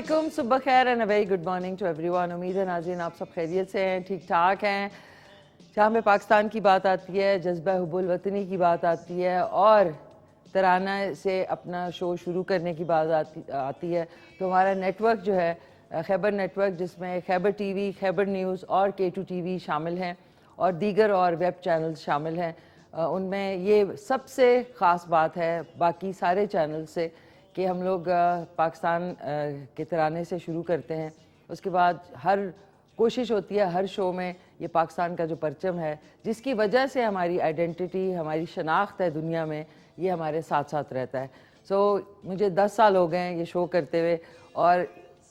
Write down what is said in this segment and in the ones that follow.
वालेकुम, सुबह खैर and a very good morning to everyone. उम्मीद है नाज़रीन आप सब खैरियत से हैं, ठीक ठाक हैं। जहाँ पे पाकिस्तान की बात आती है, जज्बा हुब्बुल वतनी की बात आती है और तराना से अपना शो शुरू करने की बात आती है, तो हमारा नेटवर्क जो है खैबर नेटवर्क, जिसमें खैबर टीवी, खैबर न्यूज़ और K2 TV शामिल हैं और दीगर और वेब चैनल्स शामिल हैं। उनमें ये सबसे ख़ास बात है बाकी सारे चैनल से कि हम लोग पाकिस्तान के तराने से शुरू करते हैं। उसके बाद हर कोशिश होती है हर शो में ये पाकिस्तान का जो परचम है, जिसकी वजह से हमारी आइडेंटिटी, हमारी शनाख्त है दुनिया में, ये हमारे साथ साथ रहता है। मुझे 10 साल हो गए हैं ये शो करते हुए और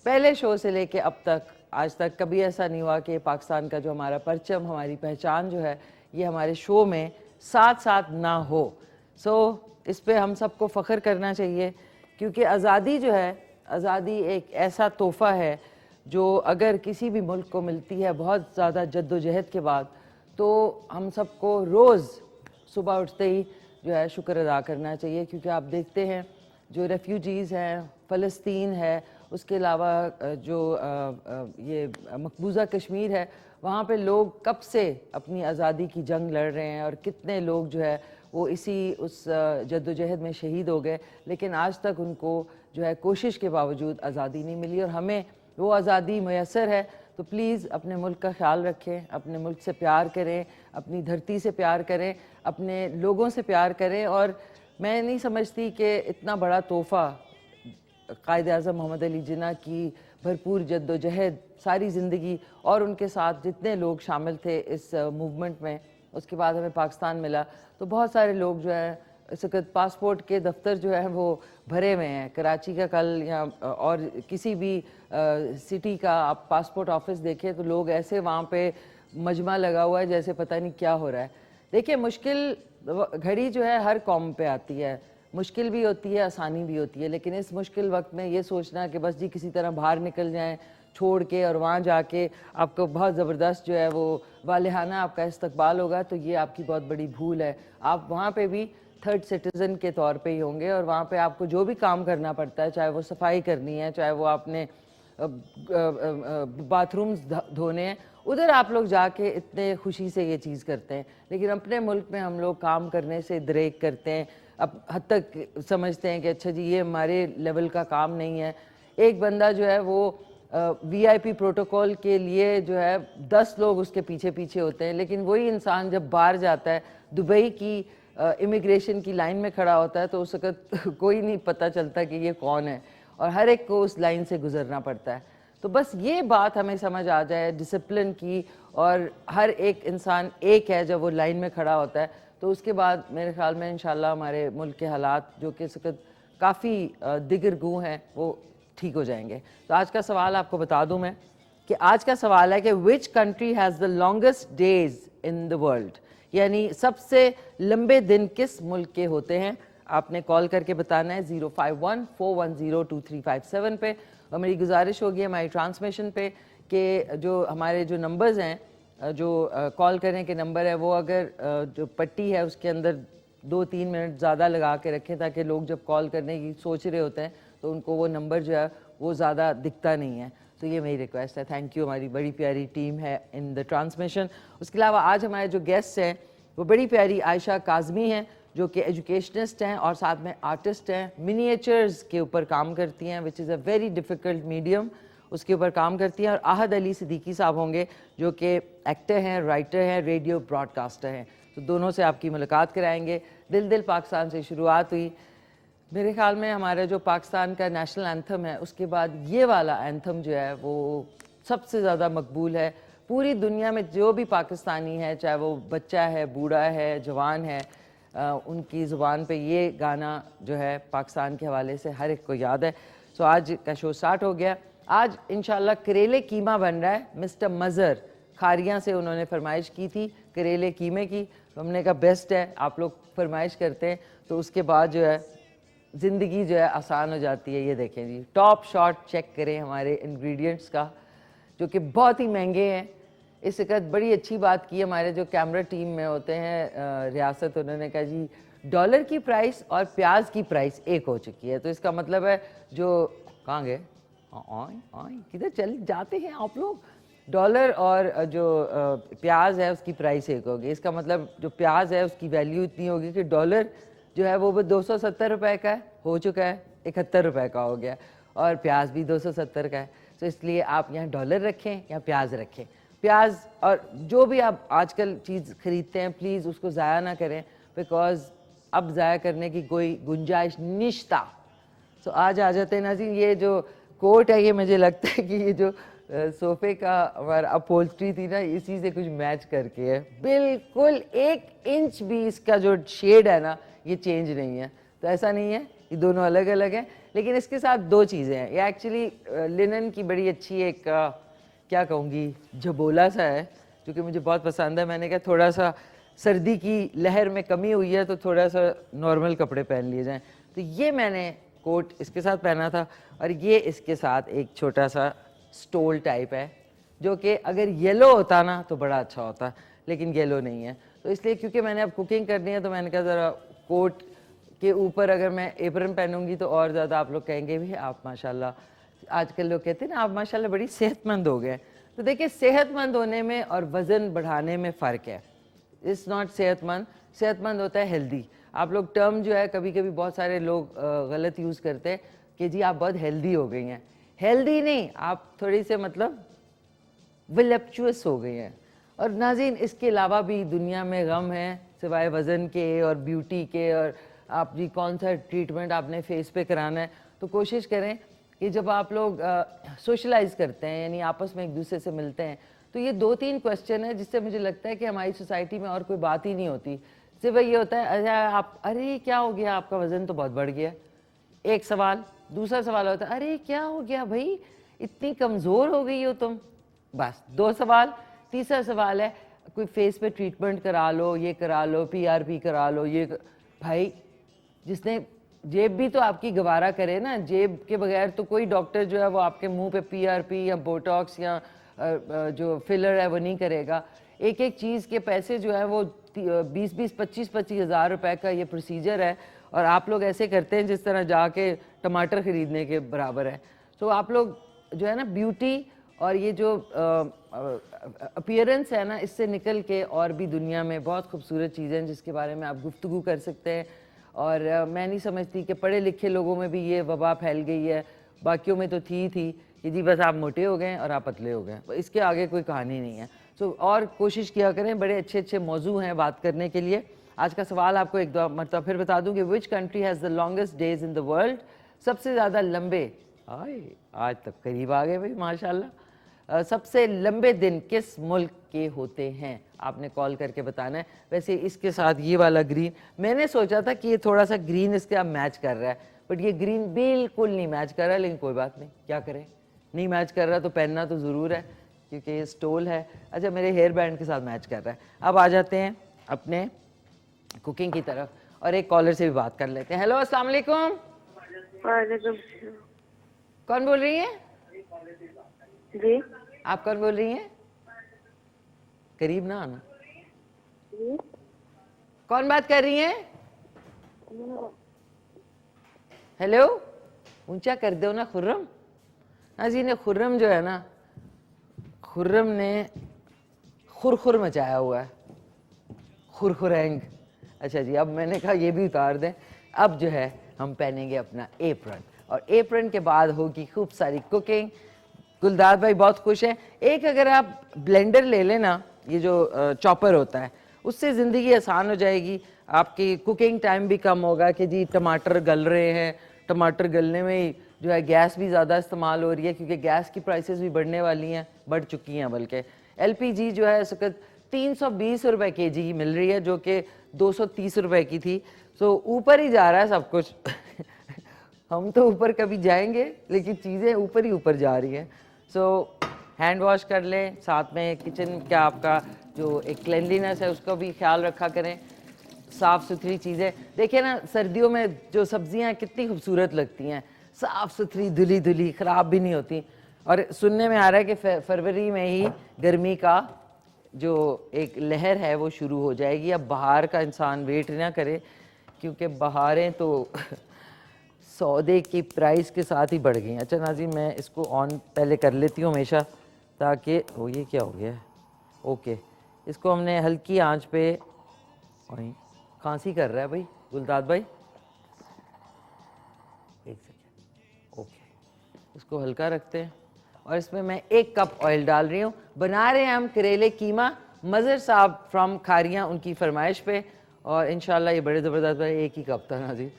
पहले शो से लेके अब तक आज तक कभी ऐसा नहीं हुआ कि पाकिस्तान का जो हमारा परचम, हमारी पहचान जो है, ये हमारे शो में साथ साथ ना हो। इस पे हम सबको फ़ख्र करना चाहिए, क्योंकि आज़ादी जो है, आज़ादी एक ऐसा तोहफ़ा है जो अगर किसी भी मुल्क को मिलती है बहुत ज़्यादा जद्दोजहद के बाद, तो हम सबको रोज़ सुबह उठते ही जो है शुक्र अदा करना चाहिए। क्योंकि आप देखते हैं जो रेफ्यूजीज़ हैं, फ़लस्तीन है, उसके अलावा जो ये मकबूजा कश्मीर है, वहाँ पे लोग कब से अपनी आज़ादी की जंग लड़ रहे हैं और कितने लोग जो है वो इसी उस जद्दोजहद में शहीद हो गए, लेकिन आज तक उनको जो है कोशिश के बावजूद आज़ादी नहीं मिली और हमें वो आज़ादी मैसर है। तो प्लीज़ अपने मुल्क का ख्याल रखें, अपने मुल्क से प्यार करें, अपनी धरती से प्यार करें, अपने लोगों से प्यार करें। और मैं नहीं समझती कि इतना बड़ा तोहफ़ा कायद-ए-आज़म मोहम्मद अली जिन्ना की भरपूर जद्दोजहद, सारी ज़िंदगी और उनके साथ जितने लोग शामिल थे इस मूवमेंट में, उसके बाद हमें पाकिस्तान मिला। तो बहुत सारे लोग जो है इस वक्त पासपोर्ट के दफ्तर जो है वो भरे हुए हैं। कराची का कल या और किसी भी सिटी का आप पासपोर्ट ऑफिस देखें तो लोग ऐसे वहाँ पे मजमा लगा हुआ है जैसे पता नहीं क्या हो रहा है। देखिए, मुश्किल घड़ी जो है हर कौम पे आती है, मुश्किल भी होती है, आसानी भी होती है, लेकिन इस मुश्किल वक्त में ये सोचना कि बस जी किसी तरह बाहर निकल जाएं छोड़ के और वहाँ जाके आपको बहुत ज़बरदस्त जो है वो वालिहाना आपका इस्तकबाल होगा, तो ये आपकी बहुत बड़ी भूल है। आप वहाँ पे भी थर्ड सिटीज़न के तौर पे ही होंगे और वहाँ पे आपको जो भी काम करना पड़ता है, चाहे वो सफाई करनी है, चाहे वो आपने बाथरूम्स धोने हैं, उधर आप लोग जाके इतने खुशी से ये चीज़ करते हैं। लेकिन अपने मुल्क में हम लोग काम करने से दरेक करते हैं, अब हद तक समझते हैं कि अच्छा जी ये हमारे लेवल का काम नहीं है। एक बंदा जो है वो VIP प्रोटोकॉल के लिए जो है 10 लोग उसके पीछे पीछे होते हैं, लेकिन वही इंसान जब बाहर जाता है, दुबई की इमिग्रेशन की लाइन में खड़ा होता है, तो उस वक्त कोई नहीं पता चलता कि ये कौन है और हर एक को उस लाइन से गुजरना पड़ता है। तो बस ये बात हमें समझ आ जाए डिसिप्लिन की, और हर एक इंसान एक है जब वो लाइन में खड़ा होता है, तो उसके बाद मेरे ख्याल में इंशाल्लाह हमारे मुल्क के हालात जो कि इस वक्त काफ़ी दिगरगू हैं वो ठीक हो जाएंगे। तो आज का सवाल आपको बता दूं मैं कि आज का सवाल है कि which country has the longest days in the world, यानी सबसे लंबे दिन किस मुल्क के होते हैं। आपने कॉल करके बताना है 051-410-2357 पे। और मेरी गुजारिश होगी हमारी ट्रांसमिशन पे कि जो हमारे जो नंबर्स हैं, जो कॉल करने के नंबर है, वो अगर जो पट्टी है उसके अंदर 2-3 मिनट ज़्यादा लगा के रखें, ताकि लोग जब कॉल करने की सोच रहे होते हैं तो उनको वो नंबर जो है वो ज़्यादा दिखता नहीं है। तो ये मेरी रिक्वेस्ट है। थैंक यू, हमारी बड़ी प्यारी टीम है इन द ट्रांसमिशन। उसके अलावा आज हमारे जो गेस्ट हैं वो बड़ी प्यारी आयशा काज़मी हैं, जो कि एजुकेशनिस्ट हैं और साथ में आर्टिस्ट हैं, मिनिएचर्स के ऊपर काम करती हैं, which is a very difficult medium, उसके ऊपर काम करती हैं। और आहद अली सिद्दीकी साहब होंगे जो कि एक्टर हैं, राइटर हैं, रेडियो ब्रॉडकास्टर हैं। तो दोनों से आपकी मुलाकात कराएंगे। दिल दिल पाकिस्तान से शुरुआत हुई। मेरे ख्याल में हमारा जो पाकिस्तान का नेशनल एंथम है, उसके बाद ये वाला एंथम जो है वो सबसे ज़्यादा मकबूल है पूरी दुनिया में। जो भी पाकिस्तानी है, चाहे वो बच्चा है, बूढ़ा है, जवान है, उनकी ज़ुबान पे ये गाना जो है पाकिस्तान के हवाले से हर एक को याद है। आज का शो स्टार्ट हो गया। आज इंशाल्लाह करेले कीमा बन रहा है। मिस्टर मज़र खारियाँ से उन्होंने फरमाइश की थी करेले कीमे की, तो हमने कहा बेस्ट है, आप लोग फरमाइश करते हैं तो उसके बाद जो है ज़िंदगी जो है आसान हो जाती है। ये देखें जी, टॉप शॉट चेक करें हमारे इंग्रेडिएंट्स का, जो कि बहुत ही महंगे हैं। इस वक्त बड़ी अच्छी बात की हमारे जो कैमरा टीम में होते हैं रियासत, उन्होंने कहा जी डॉलर की प्राइस और प्याज की प्राइस एक हो चुकी है, तो इसका मतलब है जो कहाँ गए किधर चल जाते हैं आप लोग। डॉलर और जो प्याज है उसकी प्राइस एक होगी, इसका मतलब जो प्याज है उसकी वैल्यू इतनी होगी कि डॉलर जो है वो 270 रुपये का हो चुका है, 71 रुपये का हो गया, और प्याज भी 270 का है। तो इसलिए आप यहाँ डॉलर रखें या प्याज रखें। प्याज और जो भी आप आजकल चीज़ खरीदते हैं प्लीज़ उसको ज़ाया ना करें, बिकॉज अब ज़ाया करने की कोई गुंजाइश निश्ता। सो आज आ जाते हैं नाज़रीन, ये जो कोट है ये मुझे लगता है कि ये जो सोफे का हमारा अपहोल्स्ट्री थी ना इसी से कुछ मैच करके है, बिल्कुल 1 इंच भी इसका जो शेड है ना ये चेंज नहीं है। तो ऐसा नहीं है, ये दोनों अलग अलग हैं, लेकिन इसके साथ 2 चीज़ें हैं। ये एक्चुअली लिनन की बड़ी अच्छी एक क्या कहूँगी झबोला सा है जो कि मुझे बहुत पसंद है। मैंने कहा थोड़ा सा सर्दी की लहर में कमी हुई है तो थोड़ा सा नॉर्मल कपड़े पहन लिए जाएँ, तो ये मैंने कोट इसके साथ पहना था। और ये इसके साथ एक छोटा सा स्टोल टाइप है जो कि अगर येलो होता ना तो बड़ा अच्छा होता, लेकिन येलो नहीं है। तो इसलिए क्योंकि मैंने अब कुकिंग करनी है तो मैंने कहा ज़रा कोट के ऊपर अगर मैं एप्रन पहनूंगी तो और ज़्यादा आप लोग कहेंगे भी आप माशाल्लाह, आजकल लोग कहते हैं ना आप माशाल्लाह बड़ी सेहतमंद हो गए। तो देखिए सेहतमंद होने में और वज़न बढ़ाने में फ़र्क है। इट्स नॉट सेहतमंद, सेहतमंद होता है हेल्दी। आप लोग टर्म जो है कभी कभी बहुत सारे लोग गलत यूज़ करते हैं कि जी आप बहुत हेल्दी हो गई हैं। हेल्दी नहीं, आप थोड़ी से मतलब विलप्चुअस हो गई हैं। और नाज़रीन इसके अलावा भी दुनिया में गम है सिवाय वज़न के और ब्यूटी के, और आप जी कौन सा ट्रीटमेंट आपने फेस पे कराना है। तो कोशिश करें कि जब आप लोग सोशलाइज करते हैं यानी आपस में एक दूसरे से मिलते हैं तो ये 2-3 क्वेश्चन है जिससे मुझे लगता है कि हमारी सोसाइटी में और कोई बात ही नहीं होती। सिर्फ ये होता है अच्छा आप, अरे क्या हो गया आपका वज़न तो बहुत बढ़ गया, एक सवाल। दूसरा सवाल होता है अरे क्या हो गया भाई इतनी कमज़ोर हो गई हो तुम, बस 2 सवाल। तीसरा सवाल है कोई फेस पे ट्रीटमेंट करा लो, ये करा लो, PRP करा लो, भाई जिसने जेब भी तो आपकी गवारा करे ना, जेब के बगैर तो कोई डॉक्टर जो है वो आपके मुंह पे PRP या बोटॉक्स या जो फिलर है वो नहीं करेगा। एक एक चीज़ के पैसे जो है वो 20-20, 25-25 हज़ार रुपए का ये प्रोसीजर है, और आप लोग ऐसे करते हैं जिस तरह जाके टमाटर ख़रीदने के बराबर है। तो आप लोग जो है ना ब्यूटी और ये जो अपीयरेंस है ना इससे निकल के और भी दुनिया में बहुत खूबसूरत चीज़ें हैं जिसके बारे में आप गुफ्तगू कर सकते हैं। और मैं नहीं समझती कि पढ़े लिखे लोगों में भी ये वबा फैल गई है, बाकियों में तो थी कि जी बस आप मोटे हो गए और आप पतले हो गए, इसके आगे कोई कहानी नहीं है। सो और कोशिश किया करें, बड़े अच्छे अच्छे मौजू हैं बात करने के लिए। आज का सवाल आपको एक दो मतलब फिर बता दूं कि which country has the longest days in the world, सबसे ज़्यादा लंबे, आज तक करीब आ गए भाई माशाल्लाह। सबसे लंबे दिन किस मुल्क के होते हैं, आपने कॉल करके बताना है। वैसे इसके साथ ये वाला ग्रीन, मैंने सोचा था कि ये थोड़ा सा ग्रीन इसके साथ मैच कर रहा है, बट ये ग्रीन बिल्कुल नहीं मैच कर रहा है, लेकिन कोई बात नहीं, क्या करें, नहीं मैच कर रहा तो पहनना तो ज़रूर है क्योंकि ये स्टोल है। अच्छा मेरे हेयर बैंड के साथ मैच कर रहा है। अब आ जाते हैं अपने कुकिंग की तरफ और एक कॉलर से भी बात कर लेते हैं। हेलो अस्सलाम वालेकुम। कौन बोल रही हैं? जी आप कौन बोल रही हैं? करीब ना आना। कौन बात कर रही हैं? हेलो, ऊंचा कर दो ना खुर्रम। हाँ जी ने खुर्रम जो है ना, खुर्रम ने खुरखुर मचाया हुआ है, खुरखुरैंग। अच्छा जी अब मैंने कहा ये भी उतार दें। अब जो है हम पहनेंगे अपना एप्रन, और एप्रन के बाद होगी खूब सारी कुकिंग। गुलदार भाई बहुत खुश हैं। एक अगर आप ब्लेंडर ले लें ना, ये जो चॉपर होता है, उससे ज़िंदगी आसान हो जाएगी, आपकी कुकिंग टाइम भी कम होगा कि जी टमाटर गल रहे हैं, टमाटर गलने में ही जो है गैस भी ज़्यादा इस्तेमाल हो रही है क्योंकि गैस की प्राइसेस भी बढ़ने वाली हैं, बढ़ चुकी हैं बल्कि। LPG जो है इस वक्त 320 रुपये kg की मिल रही है जो कि 230 रुपये की थी। सो ऊपर ही जा रहा है सब कुछ हम तो ऊपर कभी जाएंगे लेकिन चीज़ें ऊपर ही ऊपर जा रही हैं। सो हैंड वॉश कर लें, साथ में किचन का आपका जो एक क्लेanलीनेस है उसका भी ख्याल रखा करें, साफ़ सुथरी चीज़ें। देखिए ना सर्दियों में जो सब्जियां कितनी खूबसूरत लगती हैं, साफ़ सुथरी धुली धुली, ख़राब भी नहीं होती। और सुनने में आ रहा है कि फरवरी में ही गर्मी का जो एक लहर है वो शुरू हो जाएगी। अब बाहर का इंसान वेट ना करे क्योंकि बहारें तो सौदे की प्राइस के साथ ही बढ़ गई। अच्छा नाज़रीन, मैं इसको ऑन पहले कर लेती हूँ हमेशा, ताकि ओ ये क्या हो गया है। ओके, इसको हमने हल्की आंच पे, वही खांसी कर रहा है भाई गुलदाद भाई, एक सेकेंड। ओके, इसको हल्का रखते हैं और इसमें मैं 1 कप ऑयल डाल रही हूँ। बना रहे हैं हम करेले कीमा, मज़र साहब फ्रॉम खारियाँ उनकी फरमाइश पे, और इंशाल्लाह ये बड़े ज़बरदस्त है। 1 ही कप था नाज़रीन।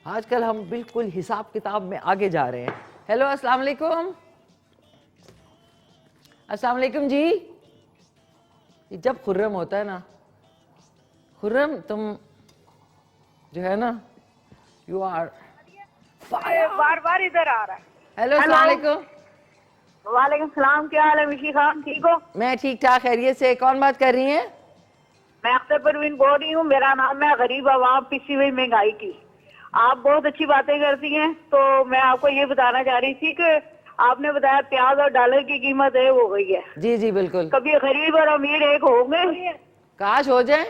आजकल हम बिल्कुल हिसाब किताब में आगे जा रहे हैं। हेलो, अस्सलाम वालेकुम। अस्सलाम वालेकुम जी। ये जब खुर्रम होता है ना, खुर्रम तुम जो है ना, यू आर बार बार इधर आ रहा है। हेलो, अस्सलाम वालेकुम। वालेकुम सलाम, क्या हाल है मिशी खान, ठीक हो? मैं ठीक ठाक, खैरियत से। कौन बात कर रही हैं? मैं अख्तर परवीन बोल रही हूँ। मेरा नाम है गरीब आवाम पिसी हुई महंगाई की। आप बहुत अच्छी बातें करती हैं, तो मैं आपको ये बताना चाह रही थी कि आपने बताया प्याज और डॉलर की कीमत है हो गई है। जी जी बिल्कुल। कभी गरीब और अमीर एक होंगे? काश हो जाए।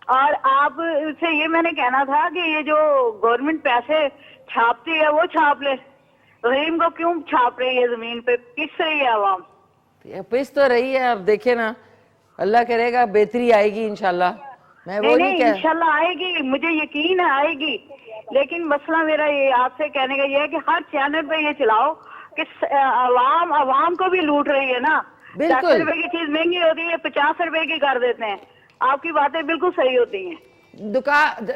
और आप से ये मैंने कहना था कि ये जो गवर्नमेंट पैसे छापती है वो छाप ले, गरीब को क्यों छाप रही है? जमीन पे पिस रही है आवाम। पिस तो रही है, अब देखे ना, अल्लाह करेगा बेहतरी आएगी इंशाल्लाह। मैं वो नहीं कह, इंशाल्लाह आएगी, मुझे यकीन है आएगी। लेकिन मसला मेरा ये आपसे कहने का ये है कि हर चैनल पे ये चलाओ कि आवाम को भी लूट रही है ना। 10 बिल्कुल। रुपए की चीज महंगी होती है, 50 रुपए की कर देते हैं। आपकी बातें बिल्कुल सही होती हैं।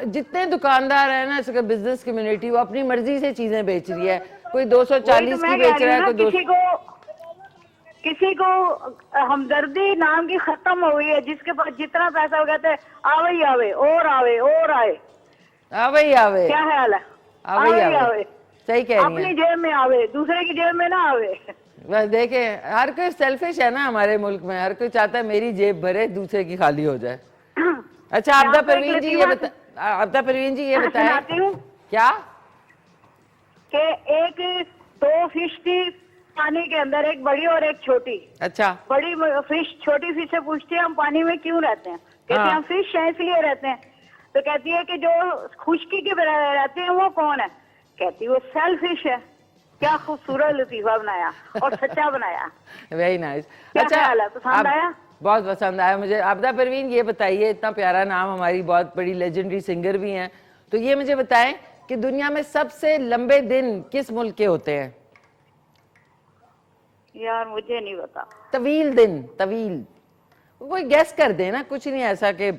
जितने दुकानदार है ना, इसका बिजनेस कम्युनिटी, वो अपनी मर्जी से चीजें बेच रही है। कोई वही 240 तो की मैं बेच कह रही रहा हूँ है, ना, कोई किसी को हमदर्दी नाम की खत्म हो गई है। जिसके पास जितना पैसा हो, कहते आवे ही आवे और आवे और आए। आवे आवे, क्या ख्याल है? आवे आवे, सही कह रही अपनी हैं। जेब में आवे, दूसरे की जेब में ना आवे। बस देखे, हर कोई सेल्फिश है ना हमारे मुल्क में, हर कोई चाहता है मेरी जेब भरे, दूसरे की खाली हो जाए। अच्छा आपदा परवीन जी ये आपदा परवीन जी ये बताएं सुनाती हूँ क्या कि एक 2 फिश थी पानी के अंदर, एक बड़ी और एक छोटी। अच्छा बड़ी फिश छोटी फिश से पूछती है हम पानी में क्यों रहते हैं? कहते हैं हाँ। हम फिश हैं इसलिए रहते हैं। तो कहती है कि जो खुशकी के रहते हैं वो कौन है? कहती है वो सेल्फिश है। क्या खूबसूरत लतीफा बनाया और सच्चा बनाया। Very nice. क्या ख्याल है, पसंद आया? बहुत पसंद आया मुझे। आपदा परवीन ये बताइए, इतना प्यारा नाम, हमारी बहुत बड़ी लेजेंडरी सिंगर भी हैं, तो ये मुझे बताएं कि दुनिया में सबसे लंबे दिन किस मुल्क के होते हैं? यार मुझे नहीं पता। तवील दिन, तवील। कोई गेस कर दे ना, कुछ नहीं ऐसा कि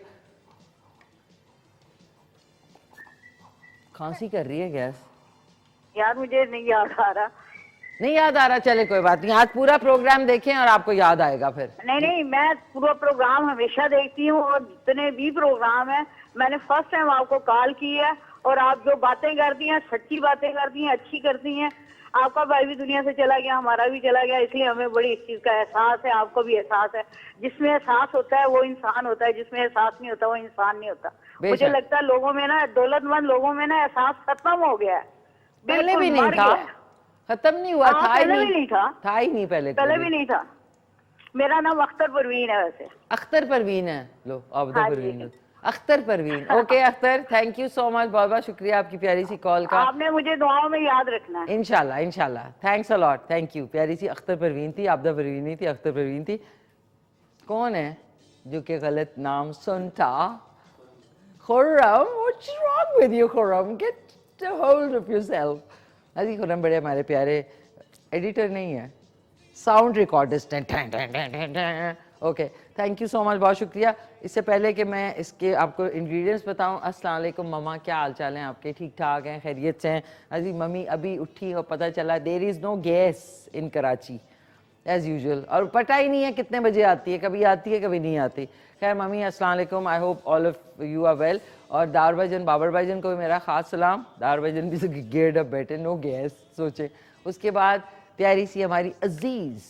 खांसी कर रही है गैस। यार मुझे नहीं याद आ रहा। नहीं याद आ रहा, चले कोई बात नहीं, आज पूरा प्रोग्राम देखें और आपको याद आएगा फिर। नहीं, मैं पूरा प्रोग्राम हमेशा देखती हूँ और जितने भी प्रोग्राम है मैंने फर्स्ट टाइम आपको कॉल की है। और आप जो बातें करती हैं, सच्ची बातें करती हैं, अच्छी करती हैं। आपका भाई भी दुनिया से चला गया, हमारा भी चला गया, इसलिए हमें बड़ी इस चीज का एहसास है। आपको भी एहसास है। जिसमें एहसास होता है वो इंसान होता है, जिसमें एहसास नहीं होता वो इंसान नहीं होता। मुझे लगता है लोगों में ना, दौलतमंद लोगों में ना एहसास खत्म हो गया है। पहले भी नहीं था, खत्म नहीं हुआ था, पहले भी नहीं था, था ही नहीं पहले भी नहीं था। मेरा नाम अख्तर परवीन है वैसे। अख्तर परवीन है। लो आपदा Parveen, Akhtar Parveen. Okay Akhtar, thank you so much, बहुत बहुत शुक्रिया आपकी प्यारी सी कॉल का। आपने मुझे दुआओं में याद रखना है। इंशाल्लाह इंशाल्लाह, thanks a lot, thank you. प्यारी सी अख्तर परवीन थी, आपदा परवीन नहीं थी, अख्तर परवीन थी। कौन है जो कि गलत नाम सुनता? Khurram, what's wrong with you Khurram, get a hold of yourself. अजी खुर्रम बड़े हमारे प्यारे एडिटर नहीं है, साउंड रिकॉर्डिस्ट हैं। Okay, thank you so much, बहुत शुक्रिया। इससे पहले कि मैं इसके आपको इंग्रेडिएंट्स बताऊं, अस्सलाम वालेकुम मम्मा, क्या हाल चाल हैं आपके? ठीक ठाक हैं, खैरियत से हैं? अजी मम्मी अभी उठी और पता चला there is no gas in Karachi as usual, और पता ही नहीं है कितने बजे आती है, कभी आती है कभी नहीं आती। खैर मम्मी अस्सलाम वालेकुम, I hope all of you are well. और दार भाईजन, बाबर भाईजन को भी मेरा ख़ास सलाम। दार भाईजन भी गेट अप बैठे, नो गैस सोचे। उसके बाद प्यारी सी हमारी अजीज़,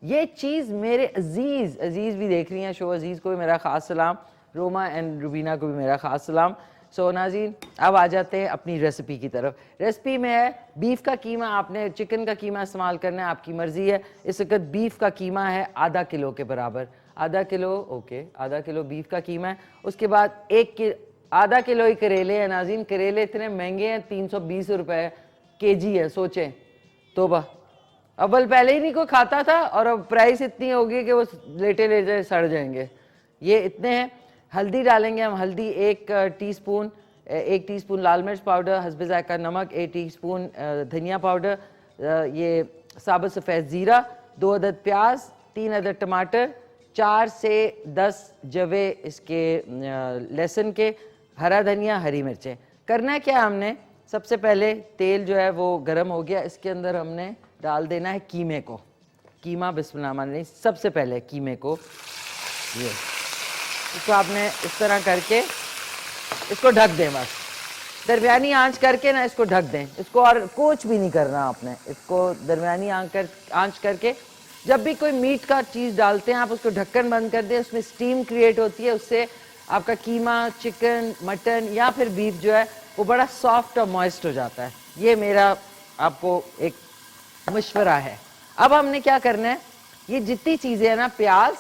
ये चीज़ मेरे अजीज़, अजीज़ भी देख रही हैं शो, अजीज़ को भी मेरा ख़ास सलाम। रोमा एंड रुबीना को भी मेरा ख़ास सलाम। सो नाज़रीन अब आ जाते हैं अपनी रेसिपी की तरफ। रेसिपी में है बीफ का कीमा, आपने चिकन का कीमा इस्तेमाल करना है, आपकी मर्ज़ी है। इस वक्त बीफ का कीमा है आधा किलो के बराबर, आधा किलो, ओके, आधा किलो बीफ का कीमा है। उसके बाद आधा किलो ही करेले हैं नाज़रीन। करेले इतने महंगे हैं, 320 रुपए केजी है, सोचें। तोबा, अव्वल पहले ही नहीं कोई खाता था और अब प्राइस इतनी होगी कि वो लेटे लेटे सड़ जाएंगे। ये इतने हैं। हल्दी डालेंगे हम, हल्दी 1 टीस्पून, 1 टीस्पून लाल मिर्च पाउडर, हस्बे जायका नमक, 1 टीस्पून धनिया पाउडर, ये साबुत सफ़ेद ज़ीरा, 2 अदद प्याज, 3 अदद टमाटर, 4 से 10 जवे इसके लहसुन के, हरा धनिया, हरी मिर्चें। करना है क्या हमने, सबसे पहले तेल जो है वो गर्म हो गया, इसके अंदर हमने डाल देना है कीमे को। कीमा बिस्मिल्लाह रहमान रहीम, सबसे पहले कीमे को ये इसको आपने इस तरह करके इसको ढक दें, बस दरमियानी आंच करके ना इसको ढक दें। इसको और कुछ भी नहीं करना आपने, इसको दरमियानी आंच करके जब भी कोई मीट का चीज़ डालते हैं आप उसको ढक्कन बंद कर दें, उसमें स्टीम क्रिएट होती है, उससे आपका कीमा, चिकन, मटन या फिर बीफ जो है वो बड़ा सॉफ्ट और मॉइस्ट हो जाता है। ये मेरा आपको एक मशवरा है। अब हमने क्या करना है, ये जितनी चीज़ें हैं ना, प्याज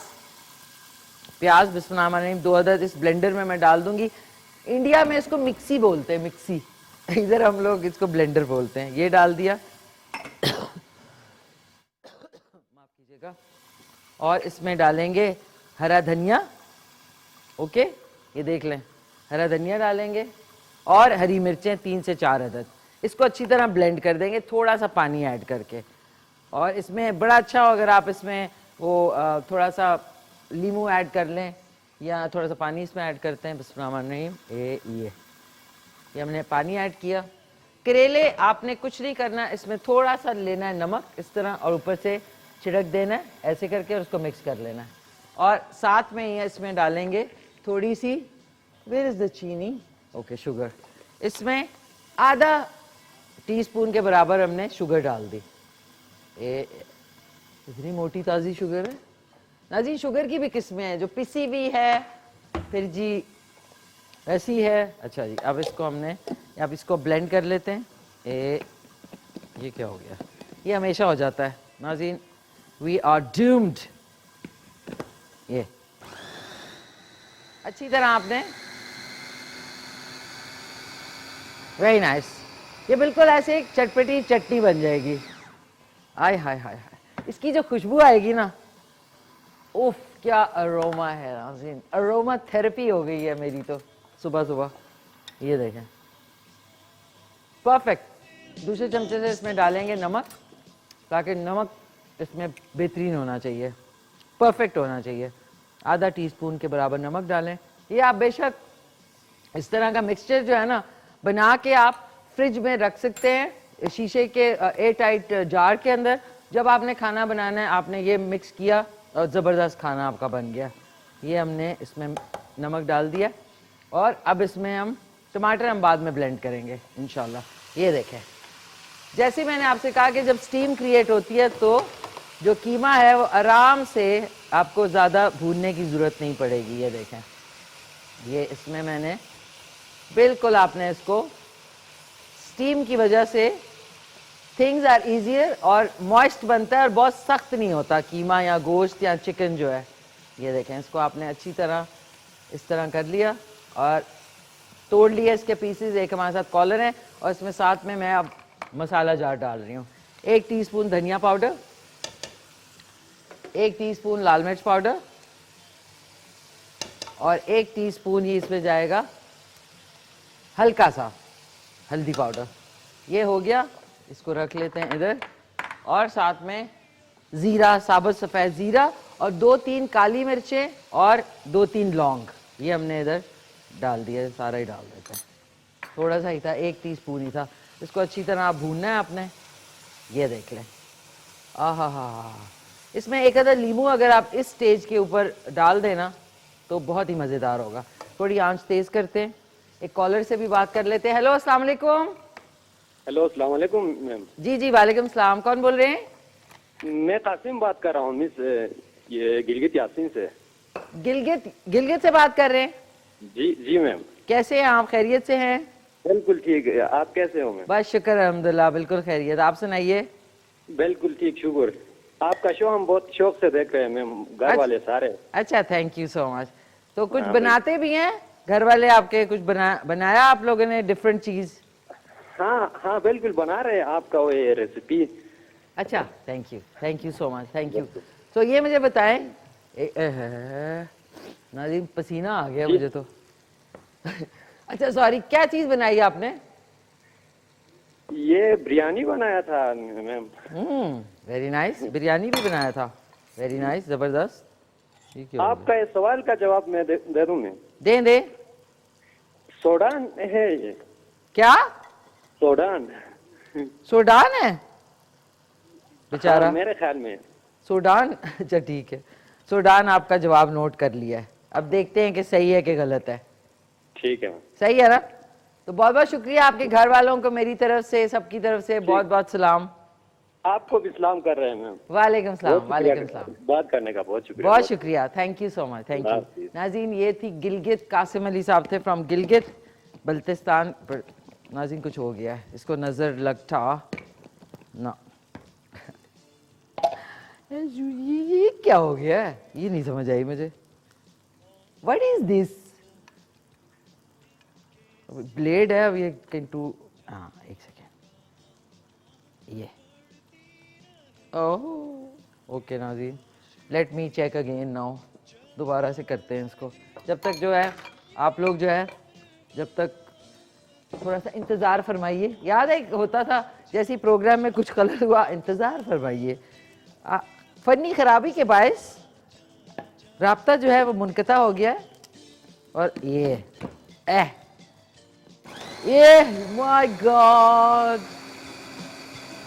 बिस्मिल्लाह 2 अदद इस ब्लेंडर में मैं डाल दूंगी। इंडिया में इसको मिक्सी बोलते हैं, मिक्सी, इधर हम लोग इसको ब्लेंडर बोलते हैं। ये डाल दिया, माफ कीजिएगा। और इसमें डालेंगे हरा धनिया, ओके, ये देख लें, हरा धनिया डालेंगे और हरी मिर्चें 3 से 4 अदद। इसको अच्छी तरह ब्लेंड कर देंगे थोड़ा सा पानी ऐड करके। और इसमें बड़ा अच्छा हो अगर आप इसमें वो थोड़ा सा लीमू ऐड कर लें या थोड़ा सा पानी इसमें ऐड करते हैं। बिस्मिल्लाह रहमान रहीम, ये हमने पानी ऐड किया। करेले आपने कुछ नहीं करना, इसमें थोड़ा सा लेना है नमक इस तरह और ऊपर से छिड़क देना है ऐसे करके और उसको मिक्स कर लेना है। और साथ में ये इसमें डालेंगे थोड़ी सी, वेयर इज़ द चीनी, ओके, शुगर। इसमें आधा टीस्पून के बराबर हमने शुगर डाल दी। इतनी मोटी ताज़ी शुगर है नाजी। शुगर की भी किस्में हैं, जो पिसी भी है, फिर जी ऐसी है। अच्छा जी, अब इसको हमने, अब इसको ब्लेंड कर लेते हैं। ये क्या हो गया, ये हमेशा हो जाता है नाज़रीन, वी आर डूम्ड। ये अच्छी तरह आपने, वेरी नाइस, ये बिल्कुल ऐसे एक चटपटी चटनी बन जाएगी। आय हाय हाय हाय, इसकी जो खुशबू आएगी ना, उफ क्या अरोमा है नाज़रीन, अरोमा थेरेपी हो गई है मेरी तो सुबह सुबह। ये देखें, परफेक्ट। दूसरे चमचे से इसमें डालेंगे नमक, ताकि नमक इसमें बेहतरीन होना चाहिए, परफेक्ट होना चाहिए। आधा टीस्पून के बराबर नमक डालें। ये आप बेशक इस तरह का मिक्सचर जो है ना बना के आप फ्रिज में रख सकते हैं, शीशे के एयर टाइट जार के अंदर। जब आपने खाना बनाना है आपने ये मिक्स किया और ज़बरदस्त खाना आपका बन गया। ये हमने इसमें नमक डाल दिया और अब इसमें हम टमाटर हम बाद में ब्लेंड करेंगे इंशाल्लाह। ये देखें, जैसे मैंने आपसे कहा कि जब स्टीम क्रिएट होती है तो जो कीमा है वो आराम से, आपको ज़्यादा भूनने की ज़रूरत नहीं पड़ेगी। ये देखें, ये इसमें मैंने बिल्कुल, आपने इसको स्टीम की वजह से थिंग्स आर ईजियर और मॉइस्ट बनता है और बहुत सख्त नहीं होता कीमा या गोश्त या चिकन जो है। ये देखें, इसको आपने अच्छी तरह इस तरह कर लिया और तोड़ लिया इसके पीसेस। एक हमारे साथ कॉलर है और इसमें साथ में मैं अब मसाला जार डाल रही हूँ। 1 टीस्पून धनिया पाउडर, 1 टीस्पून लाल मिर्च पाउडर और 1 टीस्पून ही इसमें जाएगा हल्का सा हल्दी पाउडर। ये हो गया, इसको रख लेते हैं इधर। और साथ में ज़ीरा, साबुत सफ़ेद ज़ीरा और 2-3 काली मिर्चें और 2-3 लौंग, ये हमने इधर डाल दिया। सारा ही डाल देते हैं, थोड़ा सा ही था, 1 टीस्पून ही था। इसको अच्छी तरह आप भूनना है आपने। ये देख लें, आहा, इसमें 1 अदद लीमू अगर आप इस स्टेज के ऊपर डाल देना तो बहुत ही मज़ेदार होगा। थोड़ी आंच तेज़ करते हैं, एक कॉलर से भी बात कर लेते हैं। हेलो, अस्सलाम वालेकुम। हेलो, अस्सलाम वालेकुम मैम। जी जी, वालेकुम सलाम। कौन बोल रहे हैं? मैं कासिम बात कर रहा हूँ मिस, ये गिलगित यासीन से। गिलगित से बात कर रहे हैं? जी जी मैम। कैसे हैं आप, खैरियत से हैं? बिल्कुल ठीक है, आप कैसे हो मैम? बस शुक्र अल्हम्दुलिल्लाह, बिल्कुल खैरियत। आप सुनाइए। बिल्कुल ठीक, शुक्र। आपका शो हम बहुत शौक से देख रहे हैं मैम, घर वाले सारे। अच्छा, थैंक यू सो मच। तो कुछ हाँ, बनाते भी हैं घर वाले आपके कुछ बनाया आप लोगों ने डिफरेंट चीज? हाँ हाँ बिल्कुल बना रहे हैं आपका वो ये रेसिपी। अच्छा, thank you so much, thank you. तो ये मुझे बताएं, नाज़ीम पसीना आ गया मुझे तो। अच्छा सॉरी, क्या चीज बनाई आपने? ये बिरयानी बनाया था मैम। वेरी नाइस, बिरयानी भी बनाया था, वेरी नाइस, जबरदस्त। ये क्या हो आपका ये सवाल का जवाब मैं दे दूं मैं? दे सूडान है ये। क्या? सूडान। सूडान है बेचारा? हाँ, मेरे ख्याल में सूडान। अच्छा ठीक है, सूडान आपका जवाब नोट कर लिया है। अब देखते हैं कि सही है कि गलत है। ठीक है मैम। सही है ना? तो बहुत बहुत शुक्रिया, आपके घर वालों को मेरी तरफ से, सबकी तरफ से बहुत बहुत सलाम। आपको भी सलाम कर रहे हैं मैम। वालेकुम सलाम, बहुत वालेकुम शुक्रिया सलाम। बात करने का, बहुत शुक्रिया। बहुत शुक्रिया, thank you so much, thank you. नाज़रीन ये थी गिलगित, कासिम अली साहब थे फ्रॉम गिलगित बल्तिस्तान। पर नाज़रीन कुछ हो गया है, इसको नजर लगता ना। ये क्या हो गया है, ये नहीं समझ आई मुझे। What is this? ब्लेड है, अब ये किंतु हाँ एक सेकेंड, ये ओह ओके नाज़रीन, let me check again now. दोबारा से करते हैं इसको। जब तक जो है आप लोग जो है, जब तक थोड़ा सा इंतज़ार फरमाइए। याद है होता था जैसे ही प्रोग्राम में कुछ कलर हुआ, इंतज़ार फरमाइए। फ़नी ख़राबी के बायस राब्ता जो है वो मुनक़ता हो गया है। और ये my God,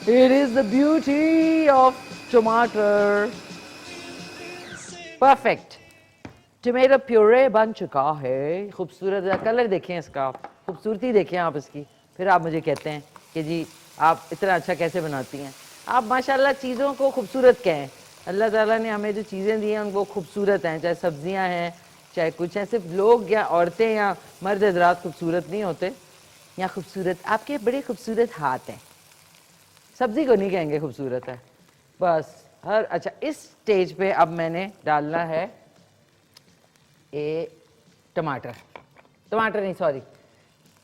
it is the beauty of टमाटर। परफेक्ट टमाटो प्यूरे बन चुका है। खूबसूरत कलर देखें इसका, खूबसूरती देखें आप इसकी, फिर आप मुझे कहते हैं कि जी आप इतना अच्छा कैसे बनाती हैं। आप माशाल्लाह चीज़ों को खूबसूरत कहें। अल्लाह ताला ने हमें जो चीज़ें दी हैं उनको खूबसूरत हैं, चाहे सब्जियां हैं चाहे कुछ हैं। सिर्फ लोग या औरतें या मर्द हजरात खूबसूरत नहीं होते, या खूबसूरत आपके बड़े खूबसूरत हाथ हैं। सब्जी को नहीं कहेंगे खूबसूरत है बस हर। अच्छा इस स्टेज पे अब मैंने डालना है टमाटर नहीं सॉरी,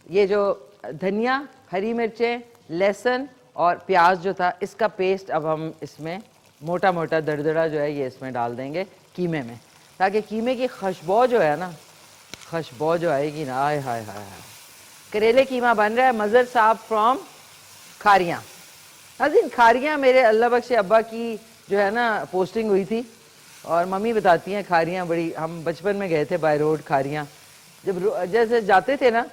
ये जो धनिया, हरी मिर्चें, लहसुन और प्याज जो था, इसका पेस्ट अब हम इसमें मोटा मोटा दरदरा जो है ये इसमें डाल देंगे कीमे में, ताकि कीमे की खुशबू जो है ना, खुशबू जो आएगी ना, आय हाय हाय हाय। करेले कीमा बन रहा है। मज़र साहब फ्रॉम खारियाँ। नाज़रीन खारियाँ मेरे अल्लाह बख्शे अब्बा की जो है ना पोस्टिंग हुई थी, और मम्मी बताती हैं खारियाँ बड़ी, हम बचपन में गए थे बाय रोड खारियाँ। जब जैसे जाते थे ना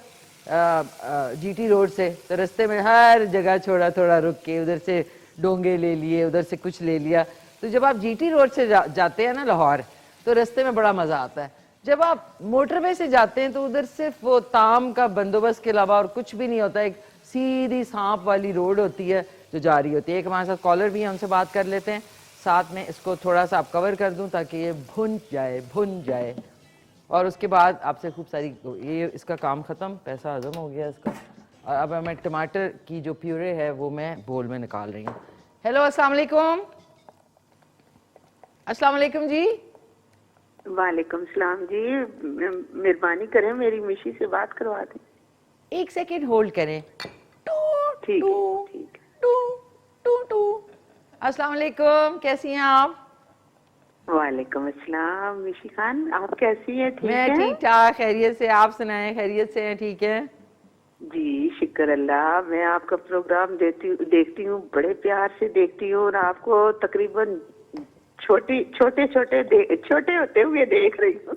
जीटी रोड से, तो रास्ते में हर जगह छोड़ा थोड़ा रुक के उधर से डोंगे ले लिए, उधर से कुछ ले लिया। तो जब आप जीटी रोड से जाते हैं ना लाहौर, तो रास्ते में बड़ा मज़ा आता है। जब आप मोटरवे से जाते हैं तो उधर सिर्फ वो ताम का बंदोबस्त के अलावा और कुछ भी नहीं होता। एक सीधी सांप वाली रोड होती है जो जा रही होती है। एक हमारे साथ कॉलर भी है, उनसे बात कर लेते हैं। साथ में इसको थोड़ा सा आप कवर कर दूं ताकि ये भुन जाए और उसके बाद आपसे खूब सारी, ये इसका काम ख़त्म, पैसा हजम हो गया इसका। और अब मैं टमाटर की जो प्यूरे है वो मैं बोल में निकाल रही हूँ। हेलो अस्सलाम वालेकुम। अस्सलाम वालेकुम जी। वालेकुम सलाम जी, मेहरबानी करें मेरी मिशी से बात करवा दें। एक सेकेंड होल्ड करें। ठीक है। अस्सलाम वालेकुम, कैसी हैं आप? वालेकुम अस्सलाम मिशी खान, आप कैसी हैं? ठीक मैं है ठीक ठाक, खैरियत से। आप सुनाएं, खैरियत से हैं? ठीक है जी, शुक्र अल्लाह। मैं आपका प्रोग्राम देखती हूँ, बड़े प्यार से देखती हूँ, और आपको तकरीबन छोटे होते हुए देख रही हूँ।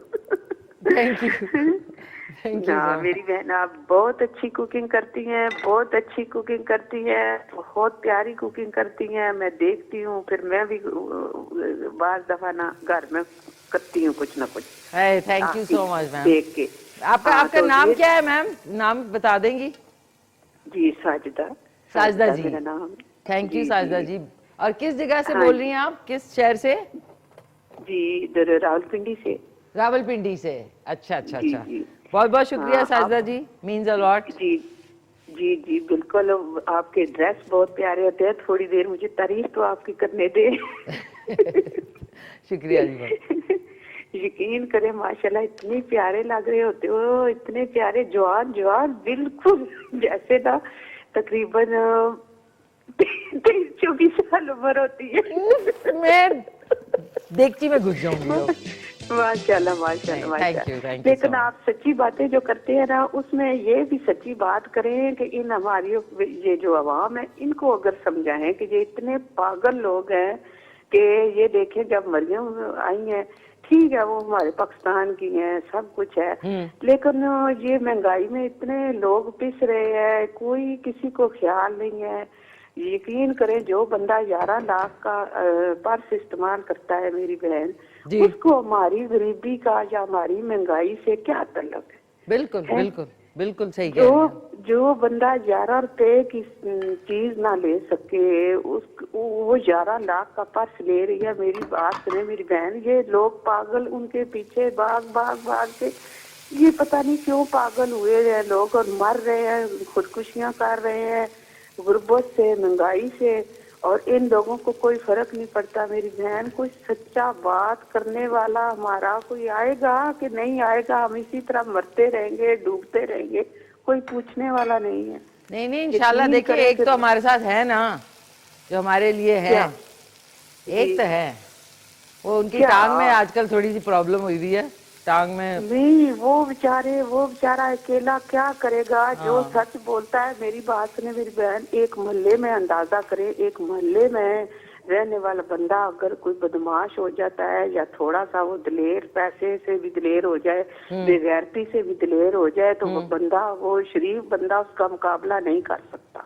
थैंक यू मेरी बहन आप बहुत अच्छी कुकिंग करती हैं, बहुत अच्छी कुकिंग करती हैं, बहुत प्यारी कुकिंग करती हैं। मैं देखती हूँ, फिर मैं भी बार दफा ना घर में करती हूँ कुछ ना कुछ। Thank you so much ma'am. देख के आपका तो नाम क्या है मैम? नाम बता देंगी? जी साजिदा जी, मेरा नाम। थैंक यू साजिदा जी। और किस जगह से हाँ बोल रही हैं आप, किस शहर से? जी इधर रावलपिंडी से। रावलपिंडी से, अच्छा। जी। बहुत बहुत शुक्रिया हाँ, साजिदा जी, मीन्स अ लॉट। जी बिल्कुल। आपके ड्रेस बहुत प्यारे होते हैं। थोड़ी देर मुझे तारीफ तो आपकी करने दे। शुक्रिया जी। यकीन करें माशाल्लाह इतने प्यारे लग रहे होते हो, इतने प्यारे, जवान जवान बिल्कुल जैसे ना तकरीबन 23-24 साल उम्र होती है। मैं देखती में घुस जाऊंगी अब। माशाल्लाह माशाल्लाह नहीं, thank you माशाल्लाह। so लेकिन much. आप सच्ची बातें जो करते हैं ना, उसमें ये भी सच्ची बात करें कि इन हमारी ये जो आवाम है, इनको अगर समझाएं कि ये इतने पागल लोग हैं कि ये देखें, जब मरियम आई है, ठीक है वो हमारे पाकिस्तान की हैं, सब कुछ है, लेकिन ये महंगाई में इतने लोग पिस रहे हैं, कोई किसी को ख्याल नहीं है। यकीन करें, जो बंदा 11 लाख का पर्स इस्तेमाल करता है मेरी बहन, जी। उसको हमारी गरीबी का या हमारी महंगाई से क्या ताल्लुक है? बिल्कुल बिल्कुल बिल्कुल सही कह रही हैं। जो बंदा 11 रुपए की चीज ना ले सके, वो 11 लाख का पर्स ले रही है। मेरी बात सुने मेरी बहन, ये लोग पागल उनके पीछे भाग भाग भाग के, ये पता नहीं क्यों पागल हुए हैं लोग, और मर रहे हैं, खुदकुशियां कर रहे हैं गुर्बत से, महंगाई से, और इन लोगों को कोई फर्क नहीं पड़ता। मेरी बहन, कोई सच्चा बात करने वाला हमारा कोई आएगा कि नहीं आएगा? हम इसी तरह मरते रहेंगे, डूबते रहेंगे, कोई पूछने वाला नहीं है। नहीं नहीं, इंशाल्लाह। देखिए, एक तो हमारे साथ है ना जो हमारे लिए है, एक तो है वो, उनकी टांग में आजकल थोड़ी सी प्रॉब्लम हुई हुई है, टांग में। नहीं, वो बेचारा अकेला क्या करेगा? जो सच बोलता है, मेरी बात सुने मेरी बहन, एक मोहल्ले में अंदाजा करे, एक मोहल्ले में रहने वाला बंदा अगर कोई बदमाश हो जाता है, या थोड़ा सा वो दिलेर, पैसे से भी दिलेर हो जाए, बेगैरती से भी दिलेर हो जाए, तो वो बंदा, वो शरीफ बंदा उसका मुकाबला नहीं कर सकता।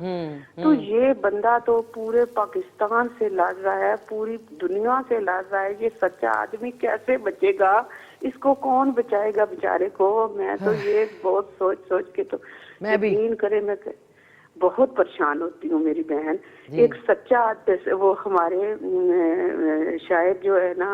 तो ये बंदा तो पूरे पाकिस्तान से लड़ रहा है, पूरी दुनिया से लड़ रहा है। ये सच्चा आदमी कैसे बचेगा? इसको कौन बचाएगा बेचारे को? मैं तो ये बहुत सोच सोच के तो मैं भी यकीन करे, मैं बहुत परेशान होती हूँ मेरी बहन। एक सच्चा, वो हमारे शायद जो है ना,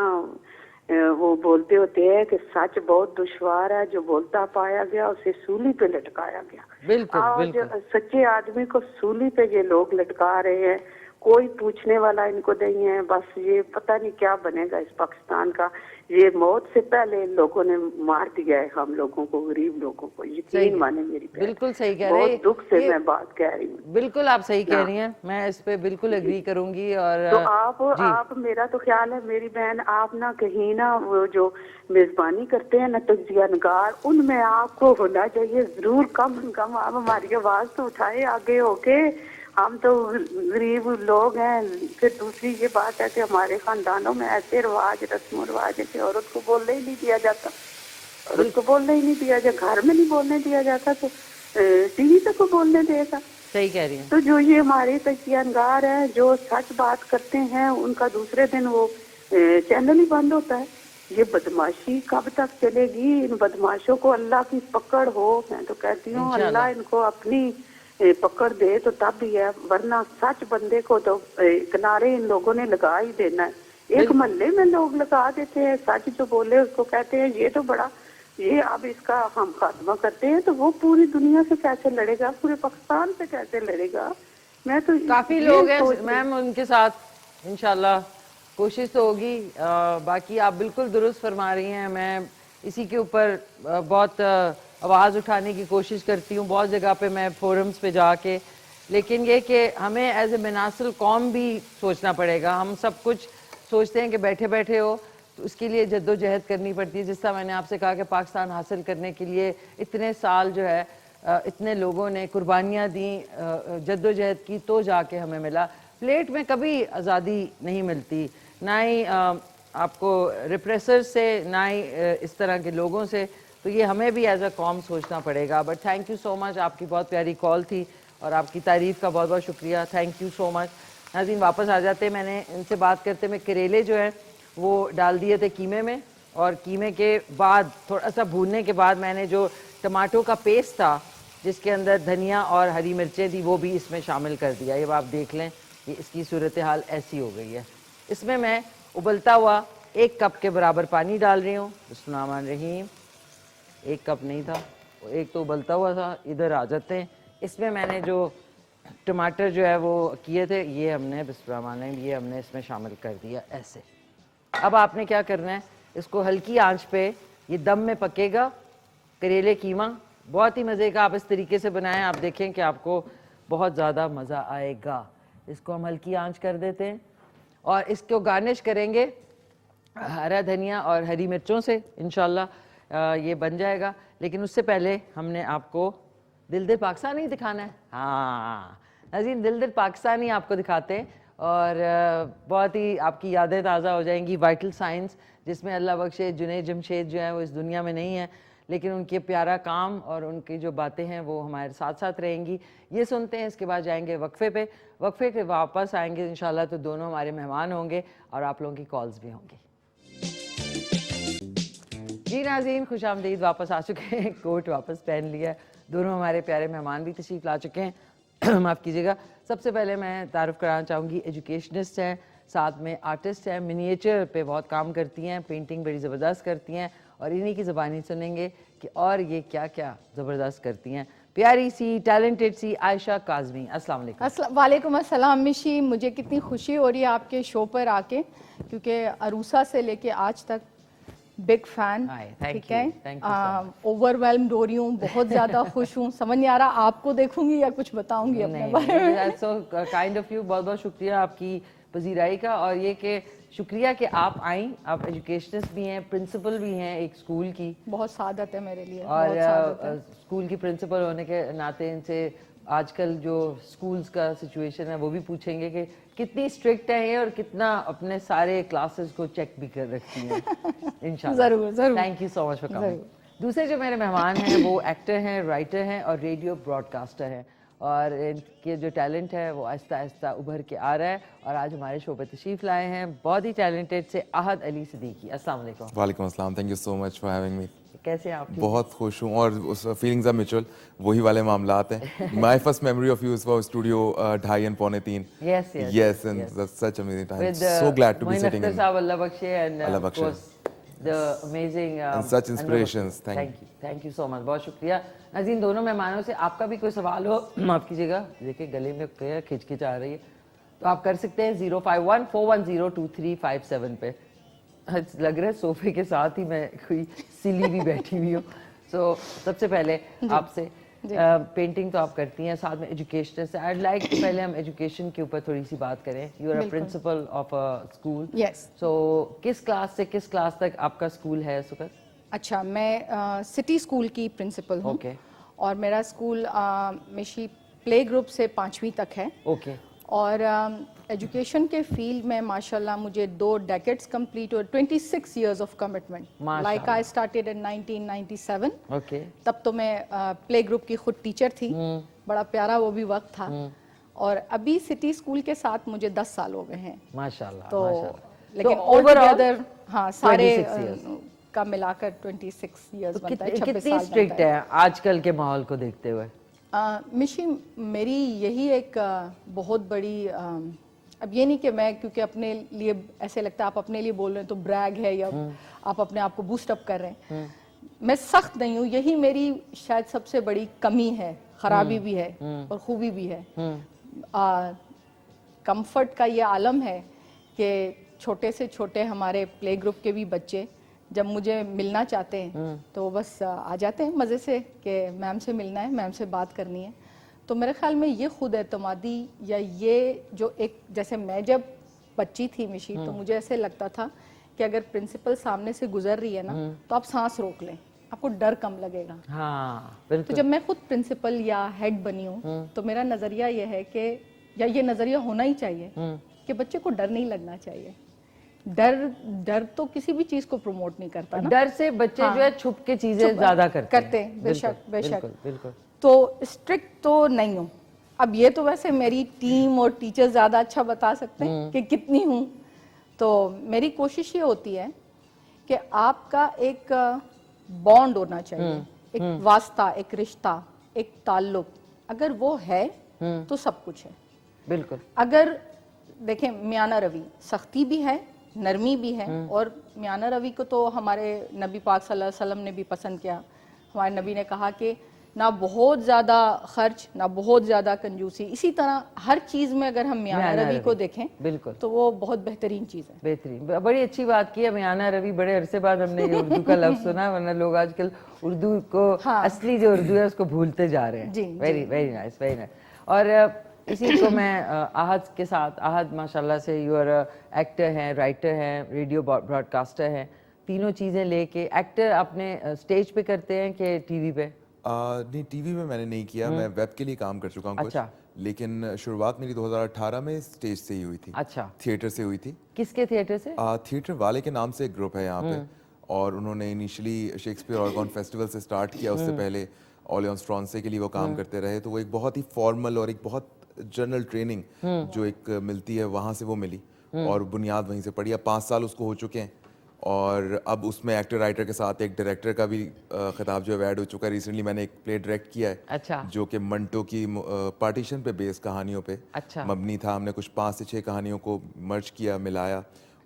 वो बोलते होते हैं कि सच बहुत दुश्वार है, जो बोलता पाया गया उसे सूली पे लटकाया गया। बिल्कुल आज बिल्कुल। सच्चे आदमी को सूली पे ये लोग लटका रहे हैं, कोई पूछने वाला इनको नहीं है। बस ये पता नहीं क्या बनेगा इस पाकिस्तान का। ये मौत से पहले इन लोगों ने मार दिया है हम लोगों को, गरीब लोगों को। यकीन माने मेरी बहन, बिल्कुल सही कह रहे हैं। बहुत दुख से मैं बात कह रही हूँ। बिल्कुल आप सही कह रही हैं, मैं इस पे बिल्कुल एग्री करूंगी। और तो आप मेरा तो ख्याल है मेरी बहन, आप ना कहीं ना वो जो मेजबानी करते हैं ना तजियानगार, उनमें आपको होना चाहिए जरूर कम से कम। आप हमारी आवाज तो उठाए आगे होके, हम तो गरीब लोग हैं। फिर दूसरी ये बात है कि हमारे खानदानों में ऐसे रिवाज, रस्म रिवाज है कि औरत को बोलने ही नहीं दिया जाता, औरत को बोलने ही नहीं दिया जाता, घर में नहीं बोलने दिया जाता, तो टीवी पे को बोलने देगा? सही कह रही हैं। तो जो ये हमारे तजियानगार हैं, जो सच बात करते हैं, उनका दूसरे दिन वो चैनल ही बंद होता है। ये बदमाशी कब तक चलेगी? इन बदमाशों को अल्लाह की पकड़ हो। मैं तो कहती हूँ अल्लाह इनको अपनी पकड़ दे तो तब भी है, वरना सच बंदे को तो किनारे इन लोगों ने लगा ही देना है। एक मोहल्ले में लोग लगा देते हैं, सच जो बोले उसको कहते हैं ये तो बड़ा, ये अब इसका हम खात्मा करते हैं, तो वो पूरी दुनिया से कैसे लड़ेगा? पूरे पाकिस्तान से कैसे लड़ेगा? मैं तो काफी लोग हैं मैम, उनके साथ इंशाल्लाह कोशिश तो होगी। बाकी आप बिल्कुल दुरुस्त फरमा रही हैं। मैं इसी के ऊपर बहुत आवाज़ उठाने की कोशिश करती हूँ बहुत जगह पे, मैं फोरम्स पे जाके। लेकिन ये कि हमें एज ए मुनासिल कौम भी सोचना पड़ेगा। हम सब कुछ सोचते हैं कि बैठे बैठे हो, तो उसके लिए जद्दोजहद करनी पड़ती है। जिस तरह मैंने आपसे कहा कि पाकिस्तान हासिल करने के लिए इतने साल जो है इतने लोगों ने कुर्बानियाँ दी, जद्दोजहद की, तो जाके हमें मिला। प्लेट में कभी आज़ादी नहीं मिलती, ना ही आपको रिप्रेसर से, ना ही इस तरह के लोगों से। तो ये हमें भी एज अ कॉम सोचना पड़ेगा। But thank you so much, आपकी बहुत प्यारी कॉल थी और आपकी तारीफ़ का बहुत बहुत शुक्रिया, थैंक यू सो मच। नाज़रीन वापस आ जाते, मैंने इनसे बात करते में करेले जो है वो डाल दिए थे कीमे में, और कीमे के बाद थोड़ा सा भूनने के बाद मैंने जो टमाटो का पेस्ट था जिसके अंदर धनिया और हरी मिर्चें थी वो भी इसमें शामिल कर दिया। ये आप देख लें, ये इसकी सूरत हाल ऐसी हो गई है। इसमें मैं उबलता हुआ 1 कप के बराबर पानी डाल रही हूँ। बिस्मिल्लाहिर्रहमानिर्रहीम। 1 कप नहीं था, एक तो उबलता हुआ था। इधर आ जाते हैं। इसमें मैंने जो टमाटर जो है वो किए थे, ये हमने बिस्मिल्लाहिर्रहमानिर्रहीम, ये हमने इसमें शामिल कर दिया ऐसे। अब आपने क्या करना है, इसको हल्की आंच पे ये दम में पकेगा। करेले कीमा बहुत ही मज़े का, आप इस तरीके से बनाएं, आप देखें कि आपको बहुत ज़्यादा मज़ा आएगा। इसको हम हल्की आंच कर देते हैं और इसको गार्निश करेंगे हरा धनिया और हरी मिर्चों से। इंशाल्लाह ये बन जाएगा। लेकिन उससे पहले हमने आपको दिल दिल पाकिस्तानी दिखाना है। हाँ नाज़रीन, दिल दिल पाकिस्तानी आपको दिखाते हैं और बहुत ही आपकी यादें ताज़ा हो जाएंगी। वाइटल साइंस, जिसमें अल्लाह बख्शे जुनैद जमशेद जो है वो इस दुनिया में नहीं है, लेकिन उनके प्यारा काम और उनकी जो बातें हैं वो हमारे साथ साथ रहेंगी। ये सुनते हैं, इसके बाद जाएंगे वक्फे पे। वक्फे के वापस आएंगे इंशाल्लाह तो दोनों हमारे मेहमान होंगे और आप लोगों की कॉल्स भी होंगी। जी नाज़रीन, खुश आमदीद, वापस आ चुके हैं, कोट वापस पहन लिया है। दोनों हमारे प्यारे मेहमान भी तशरीफ़ ला चुके हैं। माफ़ कीजिएगा। सबसे पहले मैं तारुफ़ कराना चाहूँगी, एजुकेशनिस्ट हैं, साथ में आर्टिस्ट हैं, मिनिएचर पे बहुत काम करती हैं, पेंटिंग बड़ी ज़बरदस्त करती हैं और इन्हीं की ज़बानी सुनेंगे कि और ये क्या क्या ज़बरदस्त करती हैं। प्यारी सी टैलेंटेड सी आयशा काज़मी, अस्सलाम वालेकुम। वालेकुम अस्सलाम मिशी, मुझे कितनी खुशी हो रही है आपके शो पर आके, क्योंकि अरूसा से लेके आज तक बिग फैन। ठीक है, ओवरवेल्म्ड हो रही हूँ, बहुत ज़्यादा खुश हूँ, समझ नहीं आ रहा आपको देखूंगी या कुछ बताऊंगी अपने बारे में। सो काइंड ऑफ यू, बहुत बहुत शुक्रिया आपकी पजीराई का, और ये कि शुक्रिया कि आप आई। आप एजुकेशनिस्ट भी हैं, प्रिंसिपल भी हैं एक स्कूल की। बहुत सादत है मेरे लिए। और स्कूल की प्रिंसिपल होने के नाते इनसे आजकल जो स्कूल्स का सिचुएशन है वो भी पूछेंगे कि कितनी स्ट्रिक्ट है और कितना अपने सारे क्लासेस को चेक भी कर रखती हैं। इंशाल्लाह। जरूर जरूर। Thank you so much for coming. दूसरे जो मेरे मेहमान हैं वो एक्टर हैं, राइटर हैं और रेडियो ब्रॉडकास्टर हैं, और इनके जो टैलेंट है वो आहिस्ता आहिस्ता उभर के आ रहा है और आज हमारे शो पे तशरीफ़ लाए हैं बहुत ही टैलेंटेड से अहद अली सिद्दीकी। अस्सलाम वालेकुम। वालेकुम अस्सलाम, thank you so much for having me. कैसे हैं आप? बहुत खुश हूँ और उस फीलिंग्स आर म्यूचुअल, वही वाले मामलात हैं। My first memory of you is for studio 2:30 and 2:45. Yes, and that's such amazing time. With So glad to be Moin sitting Akhtar in. Saab, Allah Bakshe, and Allah of Bakshe. course the amazing And such inspirations. Thank you so much, बहुत शुक्रिया। नाज़रीन, दोनों मेहमानों से आपका भी कोई सवाल हो, माफ़ कीजिएगा, देखिए गले में खिचखिच आ रही है, तो आप कर सकते हैं 051-410-2357 पे। लग रहा है सोफे के साथ ही मैं कोई सिली भी बैठी हुई हूँ। सो सबसे पहले आपसे, पेंटिंग तो आप करती हैं, साथ में एजुकेशनिस्ट हैं। I'd like to पहले हम एजुकेशन के ऊपर थोड़ी सी बात करें। You are a principal of a school. Yes. So किस क्लास से किस क्लास तक आपका स्कूल है इस वक्त? अच्छा, मैं सिटी स्कूल की प्रिंसिपल हूँ। Okay. और मेरा स्कूल मिशी प्ले ग्रुप से 5वीं तक है। ओके। और एजुकेशन के फील्ड में माशाल्लाह मुझे 2 डेकेड्स कंप्लीट और 26 years of commitment. Like I started in 1997। Okay. तब तो मैं प्ले ग्रुप की खुद टीचर थी। बड़ा प्यारा वो भी वक्त था। और अभी सिटी स्कूल के साथ मुझे 10 साल हो गए हैं। माशाल्लाह। तो माशाल्लाह। लेकिन तो ओवरऑल हाँ सारे 26 years का मिलाकर 26 इयर्स बनता है। 26 कितनी साल स्ट्रिक्ट है आजकल के माहौल को देखते हुए? मिशी, मेरी यही एक बहुत बड़ी अब ये नहीं कि मैं, क्योंकि अपने लिए ऐसे लगता है आप अपने लिए बोल रहे हैं तो ब्रैग है या आप अपने आप को बूस्ट अप कर रहे हैं। मैं सख्त नहीं हूँ, यही मेरी शायद सबसे बड़ी कमी है, खराबी भी है और खूबी भी है। कंफर्ट का ये आलम है कि छोटे से छोटे हमारे प्ले ग्रुप के भी बच्चे जब मुझे मिलना चाहते हैं तो बस आ जाते हैं मज़े से कि मैम से मिलना है, मैम से बात करनी है। तो मेरे ख्याल में ये खुद एतमादी या ये जो एक, जैसे मैं जब बच्ची थी मिशी तो मुझे ऐसे लगता था कि अगर प्रिंसिपल सामने से गुजर रही है ना तो आप सांस रोक लें, आपको डर कम लगेगा। हाँ, बिल्कुल। तो जब मैं खुद प्रिंसिपल या हेड बनी हूँ तो मेरा नज़रिया ये है कि, या ये नज़रिया होना ही चाहिए कि बच्चे को डर नहीं लगना चाहिए। डर तो किसी भी चीज को प्रमोट नहीं करता ना। डर से बच्चे जो है छुप के चीजें ज्यादा करते हैं। बेशक बेशक। बिल्कुल। तो स्ट्रिक्ट तो नहीं हूँ। अब ये तो वैसे मेरी टीम और टीचर ज्यादा अच्छा बता सकते हैं कि कितनी हूँ। तो मेरी कोशिश ये होती है कि आपका एक बॉन्ड होना चाहिए, एक वास्ता, एक रिश्ता, एक ताल्लुक। अगर वो है तो सब कुछ है। बिल्कुल। अगर देखें, मियाना रवि सख्ती भी है, नरमी भी है, और मियाना रवि को तो हमारे नबी पाक सल्लल्लाहु अलैहि वसल्लम ने भी पसंद किया। हमारे नबी ने कहा कि ना बहुत ज़्यादा खर्च, ना बहुत ज़्यादा कंजूसी। इसी तरह हर चीज़ में अगर हम मियाना रवि को देखें बिल्कुल तो वो बहुत बेहतरीन चीज़ है। बेहतरीन, बड़ी अच्छी बात की है मियाना रवि। बड़े अरसे बाद हमने ये उर्दू का लफ्ज़ सुना, वरना लोग आजकल उर्दू को असली जो उर्दू है उसको भूलते जा रहे हैं। Very very nice, very nice. और इसी को मैं आहद के साथ, आहद माशाल्लाह से यू आर एक्टर हैं, राइटर हैं, रेडियो ब्रॉडकास्टर हैं, तीनों चीज़ें लेके। एक्टर अपने स्टेज पे करते हैं कि टीवी पे? नहीं, टीवी में मैंने नहीं किया, मैं वेब के लिए काम कर चुका हूँ कुछ। लेकिन शुरुआत मेरी 2018 में स्टेज से ही हुई थी। अच्छा, थिएटर से हुई थी। किसके थिएटर से? थिएटर वाले के नाम से एक ग्रुप है यहाँ पे, और उन्होंने इनिशियली शेक्सपियर ऑर्गन फेस्टिवल से स्टार्ट किया। उससे पहले ऑलियंस फ्रांसे के लिए वो काम करते रहे। तो वो एक बहुत ही फॉर्मल और एक बहुत जनरल ट्रेनिंग जो एक मिलती है वहाँ से वो मिली, और बुनियाद वहीं से पड़ी। अब 5 साल उसको हो चुके हैं, और अब उसमें एक्टर राइटर के साथ एक डायरेक्टर का भी खिताब जो है ऐड हो चुका है। रिसेंटली मैंने एक प्ले डायरेक्ट किया है। अच्छा। जो कि मंटो की पार्टीशन पे बेस्ड कहानियों पे मबनी था। हमने कुछ 5 से 6 कहानियों को मर्ज किया, मिलाया,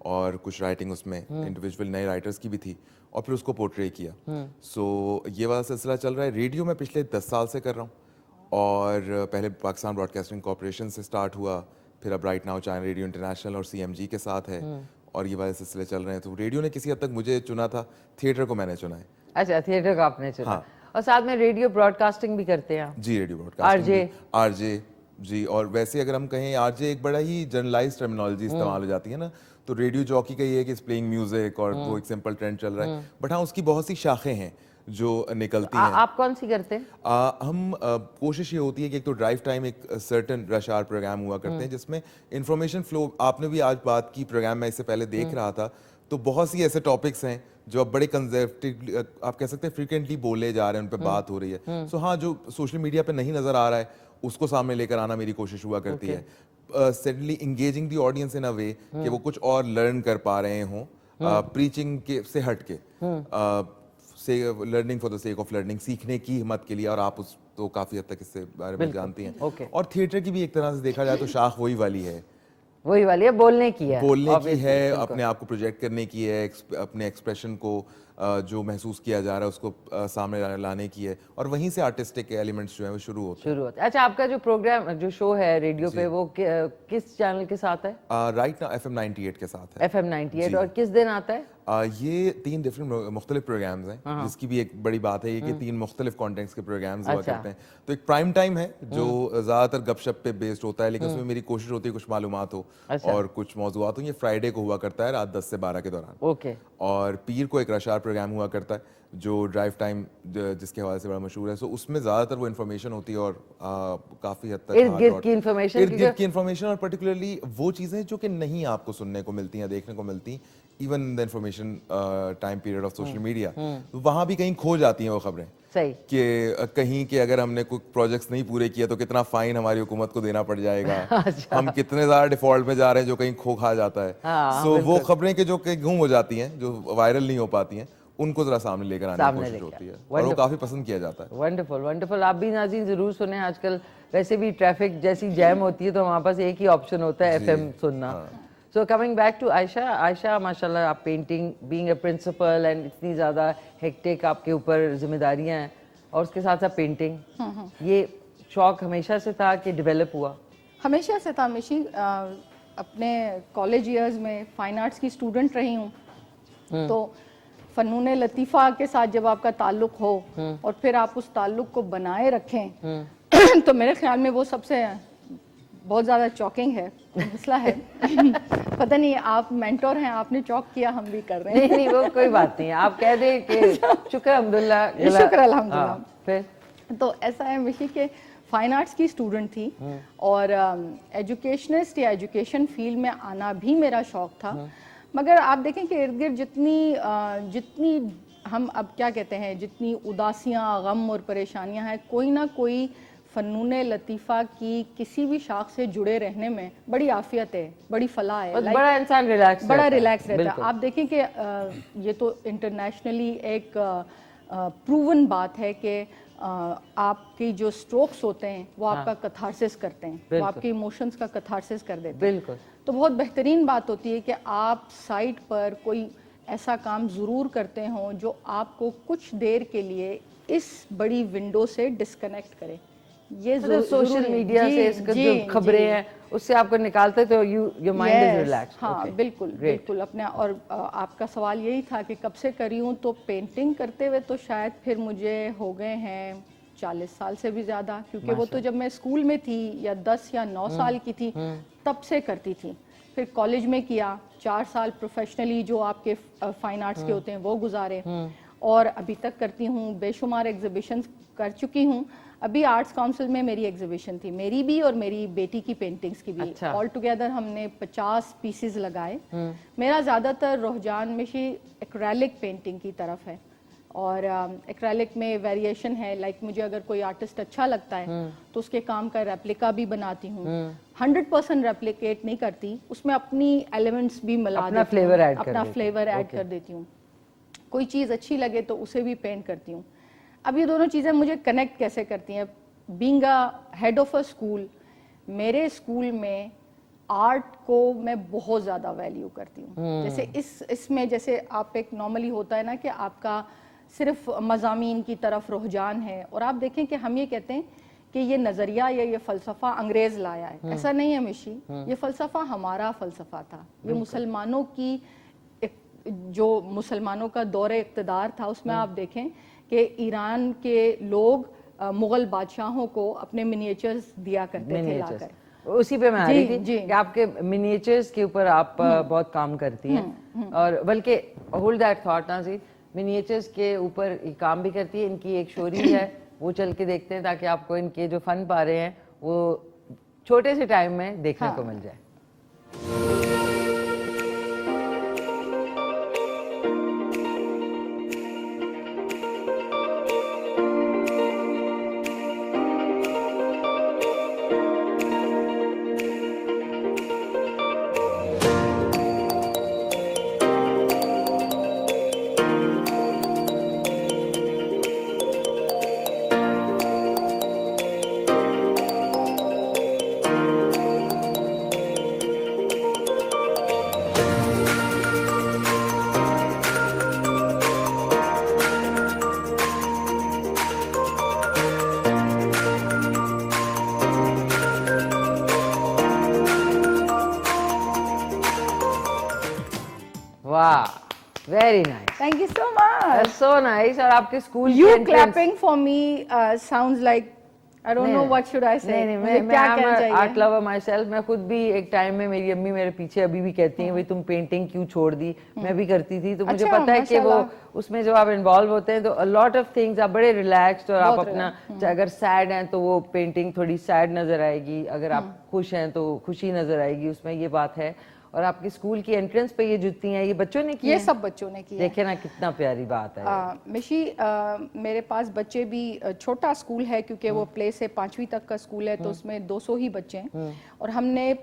और कुछ राइटिंग उसमें इंडिविजुअल नए राइटर्स की भी थी, और फिर उसको पोर्ट्रे किया। सो ये वाला सिलसिला चल रहा है। रेडियो में पिछले 10 साल से कर रहा हूँ, और पहले पाकिस्तान ब्रॉडकास्टिंग कॉर्पोरेशन से स्टार्ट हुआ, फिर अब right now China radio international और CMG के साथ है, और ये वाले सिलसिले चल रहे हैं। तो रेडियो ने किसी हद तक मुझे चुना था, थिएटर को मैंने चुना है। अच्छा, थिएटर का आपने चुना। हाँ। और साथ में रेडियो ब्रॉडकास्टिंग भी करते हैं आप? जी, रेडियो ब्रॉडकास्टिंग, आरजे जी। और वैसे अगर हम कहें आरजे एक बड़ा ही जनरलाइज टर्मिनोलॉजी इस्तेमाल हो जाती है ना, तो रेडियो जॉकी का ये है कि प्लेइंग म्यूजिक, और वो एक सिंपल ट्रेंड चल रहा है। बट हाँ, उसकी बहुत सी शाखें हैं जो निकलती हैं। आप कौन सी करते हैं? हम कोशिश ये होती है कि एक तो ड्राइव टाइम, एक सर्टेन रश आवर प्रोग्राम हुआ करते हैं जिसमें इंफॉर्मेशन फ्लो। आपने भी आज बात की, प्रोग्राम में इससे पहले देख रहा था, तो बहुत सी ऐसे टॉपिक्स हैं जो अब बड़े कंजर्वेटिव, आप कह सकते हैं फ्रीक्वेंटली बोले जा रहे हैं, उन पर बात हो रही है। सो हाँ, जो सोशल मीडिया पे नहीं नजर आ रहा है उसको सामने लेकर आना मेरी कोशिश हुआ करती है। सेडनली इंगेजिंग द ऑडियंस इन अ वे कि वो कुछ और लर्न कर पा रहे हों, प्रीचिंग के से हट के, से learning for the sake of learning, सीखने की हिम्मत के लिए। और आप उस तो काफी हद तक इससे बारे में जानती हैं। और थिएटर की भी एक तरह से देखा जाए तो शाख वही वाली है, बोलने की है, अपने आप को प्रोजेक्ट करने की है, अपने एक्सप्रेशन को जो महसूस किया जा रहा है उसको सामने लाने की है, और वहीं से आर्टिस्टिक एलिमेंट्स जो है वो शुरू होते हैं। अच्छा, आपका जो प्रोग्राम, जो शो है रेडियो पे, वो किस चैनल के साथ है? राइट नाउ FM 98 के साथ है। FM 98। और किस दिन आता है? ये 3 डिफरेंट मुख्तलिफ प्रोग्राम्स हैं, जिसकी भी एक बड़ी बात है ये कि 3 मुख्तलिफ कॉन्टेंट्स के प्रोग्राम्स हुआ करते हैं। तो एक प्राइम टाइम है जो ज़्यादातर गपशप पे बेस्ड होता है, लेकिन उसमें मेरी कोशिश होती है कुछ मालूमात हो और कुछ मौजूआत हो। ये फ्राइडे को हुआ करता है रात 10 से 12 के दौरान। और पीर को एक रशार प्रोग्राम हुआ करता है जो ड्राइव टाइम जिसके हवाले से बड़ा मशहूर है। सो उसमें ज़्यादातर वो इन्फॉर्मेशन होती है, और काफ़ी हद तक इर्द गिर्द की इन्फॉर्मेशन, और पर्टिकुलरली वो चीज़ें जो कि नहीं आपको सुनने को मिलती हैं, देखने को मिलती, even the information time period of social media, वहाँ भी कहीं खो जाती हैं वो खबरें। सही कि कहीं के अगर हमने कुछ प्रोजेक्ट्स नहीं पूरे किए तो कितना फाइन हमारी हुकूमत को देना पड़ जाएगा। हम कितने ज़्यादा डिफॉल्ट में जा रहे हैं जो कहीं खो खा जाता है। सो वो खबरें के जो कि गुम हो जाती हैं, जो वायरल नहीं हो पाती हैं, उनको जरा सामने लेकर आने की कोशिश होती है, और वो काफी पसंद किया जाता है। Wonderful, wonderful. आप भी नाज़रीन जरूर सुने। आजकल वैसे भी ट्रैफिक जैसी जैम होती है तो हमारे पास एक ही ऑप्शन होता है, FM सुनना। So coming back to Ayesha, माशाल्लाह आप painting, being a principal, and इतनी ज़्यादा हेक्टिक आपके ऊपर जिम्मेदारियाँ हैं, और उसके साथ साथ पेंटिंग, ये शौक हमेशा से था कि डेवलप हुआ? हमेशा से था। हमेशा अपने कॉलेज ईयर्स में फाइन आर्ट्स की स्टूडेंट रही हूँ, तो फ़नून लतीफ़ा के साथ जब आपका ताल्लुक़ हो और फिर आप उस ताल्लुक़ को बनाए रखें तो मेरे ख्याल में वो सबसे बहुत ज़्यादा चॉकिंग है, मसला है। पता नहीं, आप मेंटोर हैं, आपने चॉक किया, हम भी कर रहे हैं। नहीं, वो कोई बात नहीं, आप कह दे कि शुक्र अल्हम्दुलिल्लाह। शुक्र अल्हम्दुलिल्लाह। फिर तो ऐसा है मिशी के फाइन आर्ट्स की स्टूडेंट थी, और एजुकेशनिस्ट या एजुकेशन फील्ड में आना भी मेरा शौक था। मगर आप देखें कि इर्द गिर्द जितनी हम अब क्या कहते हैं, जितनी उदासियाँ, गम और परेशानियाँ हैं, कोई ना कोई फ़नून लतीफ़ा की किसी भी शाख से जुड़े रहने में बड़ी आफियत है, बड़ी फलाह है, बड़ा इंसान रिलैक्स रहता है। आप देखें कि ये तो इंटरनेशनली एक प्रूवन बात है कि आपकी जो स्ट्रोक्स होते हैं वो आपका कथारसिस करते हैं, वो आपके इमोशंस का कथारसिस कर देते हैं। बिल्कुल। तो बहुत बेहतरीन बात होती है कि आप साइट पर कोई ऐसा काम ज़रूर करते हों जो आपको कुछ देर के लिए इस बड़ी विंडो से डिस्कनेक्ट करें। ये मतलब सोशल मीडिया से इसका जो खबरें हैं उससे आपको निकालते तो योर माइंड इज रिलैक्स। हाँ बिल्कुल बिल्कुल अपने। और आपका सवाल यही था कि कब से करी हूँ, तो पेंटिंग करते हुए तो शायद फिर मुझे हो गए हैं 40 साल से भी ज़्यादा, क्योंकि वो तो जब मैं स्कूल में थी या 10 या 9 साल की थी तब से करती थी। फिर कॉलेज में किया 4 साल प्रोफेशनली जो आपके फाइन आर्ट्स के होते हैं वो गुजारे, और अभी तक करती हूँ। बेशुमार एग्जीबिशंस कर चुकी हूँ। अभी आर्ट्स काउंसिल में मेरी एग्जीबिशन थी, मेरी भी और मेरी बेटी की पेंटिंग्स की भी। अच्छा। ऑल टुगेदर हमने 50 पीसेस लगाए। मेरा ज़्यादातर रुझान में एक्रेलिक पेंटिंग की तरफ है, और एक्रेलिक में वेरिएशन है। लाइक मुझे अगर कोई आर्टिस्ट अच्छा लगता है तो उसके काम का रेप्लिका भी बनाती हूँ। 100% रेप्लिकेट नहीं करती, उसमें अपनी एलिमेंट्स भी मिला अपना देती हूँ, फ्लेवर ऐड अपना फ्लेवर ऐड कर देती हूँ। कोई चीज़ अच्छी लगे तो उसे भी पेंट करती हूँ। अब ये दोनों चीज़ें मुझे कनेक्ट कैसे करती हैं? Being a head of a school, मेरे स्कूल में आर्ट को मैं बहुत ज़्यादा वैल्यू करती हूँ। जैसे इसमें जैसे आप एक नॉर्मली होता है ना कि आपका सिर्फ मज़ामीन की तरफ रुझान है, और आप देखें कि हम ये कहते हैं कि ये नज़रिया या ये फ़लसफ़ा अंग्रेज़ लाया है। ऐसा नहीं है मिशी, ये फ़लसफ़ा हमारा फ़लसफ़ा था। ये मुसलमानों की जो मुसलमानों का दौरे इक़्तिदार था, उसमें आप देखें कि ईरान के लोग मुग़ल बादशाहों को अपने मिनिएचर्स दिया करते थे लाकर। उसी पे मैं आ रही थी कि आपके मिनिएचर्स के ऊपर आप बहुत काम करती हैं, और बल्कि होल्ड दैट थॉट नाज़रीन, मिनिएचर्स के ऊपर काम भी करती है। इनकी एक शोरी है, वो चल के देखते हैं ताकि आपको इनके जो फन पा रहे हैं वो छोटे से टाइम में देखने को मिल जाए। वाह, very nice, thank you so much, so nice. और आपके school you clapping for me sounds like I don't know what should I से। नहीं, मैं आर्ट लवर माई सेल्फ। मैं खुद भी एक टाइम में, मेरी अम्मी मेरे पीछे अभी भी कहती हैं भाई तुम पेंटिंग क्यों छोड़ दी। मैं भी करती थी, तो मुझे पता है कि वो उसमें जब आप इन्वॉल्व होते हैं तो अ लॉट ऑफ थिंग्स, आप बड़े रिलैक्स्ड, और आप अपना अगर सैड हैं तो वो पेंटिंग थोड़ी सैड नजर आएगी, अगर आप खुश हैं तो खुशी नजर आएगी उसमें, ये बात है। और आपके स्कूल की एंट्रेंस पे ये जुतियां ये बच्चों ने की? ये सब बच्चों ने की। देखे ना कितना प्यारी बात है। मिशी, मेरे पास बच्चे भी, छोटा स्कूल है क्योंकि वो प्ले से 5वीं तक का स्कूल है, तो उसमें 200 ही बच्चे हैं। और हमने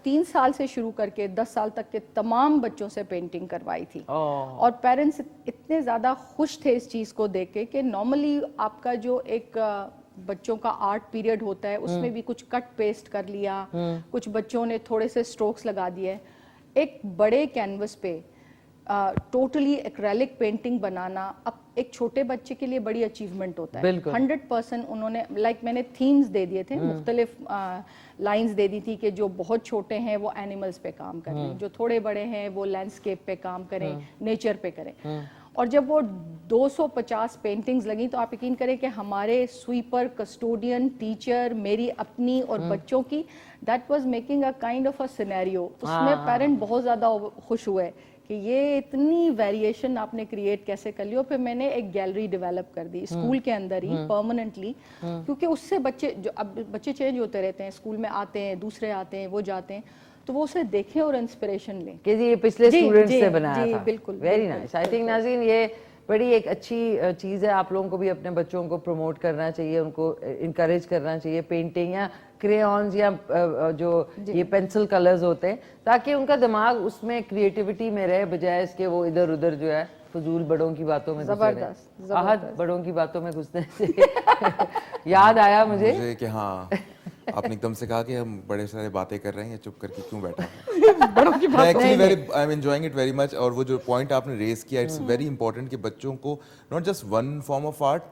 3 साल से शुरू करके 10 साल तक के तमाम बच्चों से पेंटिंग करवाई थी। और पेरेंट्स इतने ज़्यादा खुश थे इस चीज़ को देख के कि नॉर्मली आपका जो एक बच्चों का आर्ट पीरियड होता है उसमें भी कुछ कट पेस्ट कर लिया, कुछ बच्चों ने थोड़े से स्ट्रोक्स लगा दिए। एक बड़े कैनवस पे टोटली एक्रेलिक पेंटिंग बनाना अब एक छोटे बच्चे के लिए बड़ी अचीवमेंट होता है। 100% उन्होंने मैंने थीम्स दे दिए थे, मुख्तलिफ लाइंस दे दी थी कि जो बहुत छोटे हैं वो एनिमल्स पे काम करें, जो थोड़े बड़े हैं वो लैंडस्केप पे काम करें, नेचर पे करें। और जब वो 250 पेंटिंग्स लगी तो आप यकीन करें कि हमारे स्वीपर, कस्टोडियन, टीचर, मेरी अपनी और बच्चों की, that was making a kind of a scenario. उसमें पेरेंट बहुत ज़्यादा खुश हुए कि ये इतनी वेरिएशन आपने क्रिएट कैसे कर ली। और फिर मैंने एक गैलरी डेवलप कर दी स्कूल के अंदर ही परमानेंटली, क्योंकि उससे बच्चे, जो अब बच्चे चेंज होते रहते हैं, स्कूल में आते हैं, दूसरे आते हैं, वो जाते हैं, तो वो उसे देखें और इंस्पिरेशन लें कि ये पिछले स्टूडेंट्स से बनाया था। बिल्कुल, वेरी नाइस। आई थिंक नाज़रीन ये बड़ी एक अच्छी चीज़ है। आप लोगों को भी अपने बच्चों को प्रमोट करना चाहिए, उनको इनकरेज करना चाहिए पेंटिंग या क्रेयॉन्स या जो ये पेंसिल कलर्स होते हैं, ताकि उनका दिमाग उसमें क्रिएटिविटी में रहे, बजाय इसके वो इधर उधर जो है फजूल बड़ों की बातों में आहत बड़ों की बातों में घुसने से। याद आया मुझे कि हाँ आपने एकदम से कहा कि हम बड़े सारे बातें कर रहे हैं, चुप करके क्यों बैठा हूं? मैं actually I am enjoying it very much. और वो जो पॉइंट आपने रेज किया, इट्स वेरी इंपॉर्टेंट कि बच्चों को not just one form of art,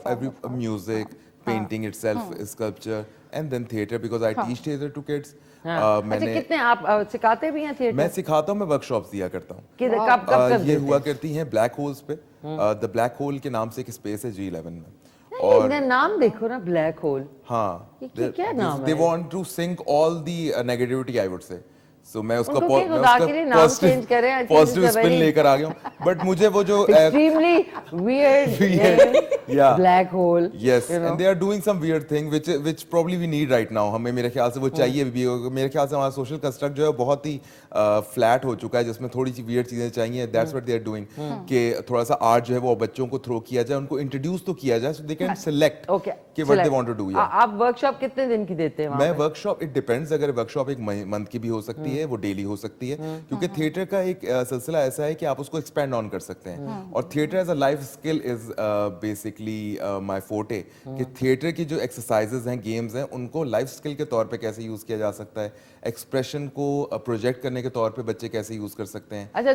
every music, painting itself, sculpture and then theatre, because I teach theatre to kids. अच्छा, कितने आप सिखाते भी हैं थिएटर? मैं सिखाता हूँ, मैं वर्कशॉप्स दिया करता हूँ। कब कब ये हुआ करती हैं ब्लैक होल्स पे। द ब्लैक होल के नाम से एक स्पेस है G11 में। और नाम देखो ना, ब्लैक होल। हाँ, ये क्या नाम है? They want to sink all the negativity, I would say. So मैं उसका पॉजिटिव स्पिन लेकर आ गया हूँ। बट मुझे वो जो extremely weird black hole, yes, and they are doing some weird thing which probably we need right now. हमें मेरे ख्याल से वो चाहिए भी। मेरे ख्याल से हमारा सोशल कंस्ट्रक्ट जो है बहुत ही फ्लैट हो चुका है, जिसमें थोड़ी सी वियर्ड चीजें चाहिए। That's what they are doing, कि थोड़ा सा आर्ट जो है वो बच्चों को थ्रो किया जाए, उनको इंट्रोड्यूस तो किया जाए, सो दे कैन सिलेक्ट कि what they want to do. आप वर्कशॉप कितने दिन की देते हैं? मैं वर्कशॉप, इट डिपेंड्स। अगर वर्कशॉप एक मंथ की भी हो सकती है, वो डेली हो सकती है, क्योंकि थिएटर का एक सिलसिला ऐसा है कि आप उसको एक्सपेंड ऑन कर सकते हैं। और theatre as a life skill is basically my forte, कि थिएटर की जो एक्सरसाइजेज हैं, गेम्स हैं, उनको लाइफ स्किल के तौर पे कैसे यूज किया जा सकता है, एक्सप्रेशन को प्रोजेक्ट करने के तौर पे बच्चे कैसे यूज कर सकते हैं। अच्छा,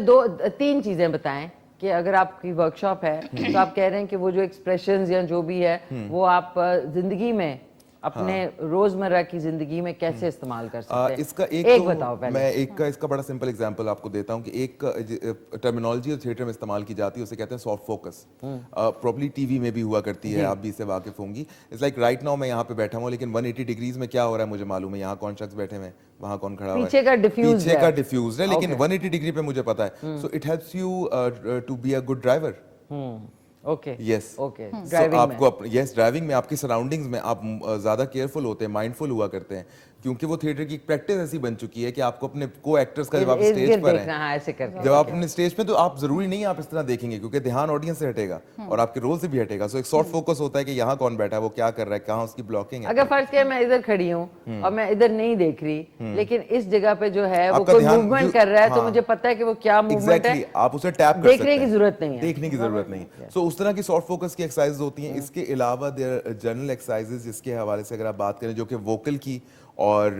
तीन चीजें बताएं कि अगर आपकी वर्कशॉप है तो आप कह रहे हैं कि वो जो एक्सप्रेशंस या जो भी है वो आप जिंदगी में अपने रोजमर्रा की जिंदगी में कैसे इस्तेमाल कर सकते हैं? इसका एक तो बताओ पहले। मैं इसका बड़ा सिंपल एग्जांपल आपको देता हूं कि एक टर्मिनोलॉजी थिएटर में इस्तेमाल की जाती है, उसे कहते हैं सॉफ्ट फोकस। प्रॉब्ली टीवी में भी हुआ करती है, आप भी इससे वाकिफ होंगी। इट्स लाइक राइट नाउ मैं यहाँ पे बैठा हूँ, लेकिन 180 डिग्रीज में क्या हो रहा है मुझे मालूम है। यहाँ कौन शख्स बैठे हुए हैं, वहाँ कौन खड़ा हुआ है, पीछे का डिफ्यूज है, लेकिन 180 डिग्री पे मुझे पता है। So it helps you to be a good driver. Okay, yes, okay. आपको ड्राइविंग में आपकी सराउंडिंग्स में आप ज्यादा केयरफुल होते हैं, माइंडफुल हुआ करते हैं, क्योंकि वो थिएटर की प्रैक्टिस ऐसी बन चुकी है कि आपको अपने को एक्टर्स का जब आप स्टेज पर हैं, ऐसे करके जब आप अपने स्टेज पे, तो आप जरूरी नहीं आप इस तरह देखेंगे, क्योंकि ध्यान ऑडियंस से हटेगा और आपके रोल से भी हटेगा। सो एक सॉफ्ट फोकस होता है कि यहाँ कौन बैठा है, वो क्या कर रहा है, कहाँ उसकी ब्लॉकिंग है। अगर फर्ज किया मैं इधर खड़ी हूँ और मैं इधर नहीं देख रही, लेकिन इस जगह पे जो है वो कोई मूवमेंट कर रहा है, तो मुझे पता है कि वो क्या मूवमेंट है, आप उसे टैप कर सकते हैं, देखने की जरूरत नहीं है, देखने की जरूरत नहीं। सो उस तरह की सॉफ्ट फोकस की एक्सरसाइज होती हैं। इसके अलावा देयर जनरल एक्सरसाइजेज जिसके हवाले से अगर आप बात करें, जो कि वोकल की और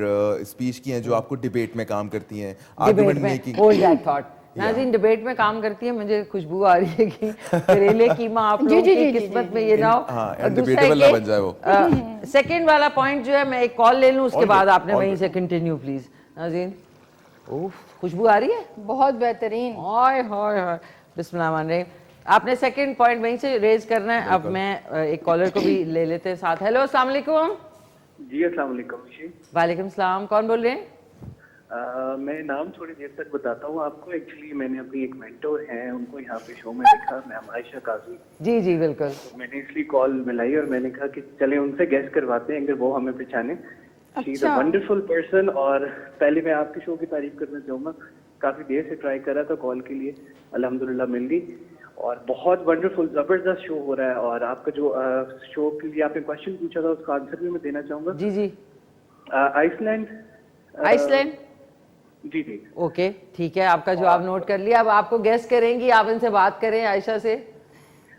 स्पीच की हैं, जो आपको डिबेट में काम करती हैं, argument making. Hold that thought. नाज़रीन, डिबेट में काम करती है, मुझे खुशबू आ रही है कि करेले कीमा आप लोगों की किस्मत में ये ना हो, डिबेटेबल ना बन जाए वो। सेकंड वाला पॉइंट जो है, मैं एक कॉल ले लूं, उसके बाद आपने वहीं से कंटिन्यू प्लीज। नाज़रीन, खुशबू आ रही है, बहुत बेहतरीन। हाय हाय हाय, बिस्मिल्लाह। आपने सेकंड पॉइंट वहीं से रेज करना है। अब मैं एक कॉलर को भी ले लेते हैं साथ। हेलो, अस्सलाम वालेकुम। जी अस्सलाम वालेकुम जी। वालेकुम सलाम, कौन बोल रहे हैं? मैं नाम थोड़ी देर तक बताता हूँ आपको। एक्चुअली मैंने अपनी एक मेंटोर हैं, उनको यहाँ पे शो में देखा, मैम आयशा काजी। जी जी बिल्कुल। तो मैंने इसलिए कॉल मिलाई और मैंने कहा कि चले उनसे गेस करवाते हैं, अगर वो हमें पहचाने। She is a wonderful person. और पहले मैं आपके शो की तारीफ करना चाहूँगा, काफी देर से ट्राई कर रहा था कॉल के लिए, अल्हम्दुलिल्लाह मिल गई। और बहुत वंडरफुल जबरदस्त शो हो रहा है। और आपका जो शो के लिए आपने क्वेश्चन पूछा था, उसका आंसर भी मैं देना चाहूंगा। जी जी। आइसलैंड। आइसलैंड, जी जी। ओके, ठीक है, आपका जवाब नोट कर लिया। अब आपको गेस करेंगी, आप इनसे बात करें आयशा से।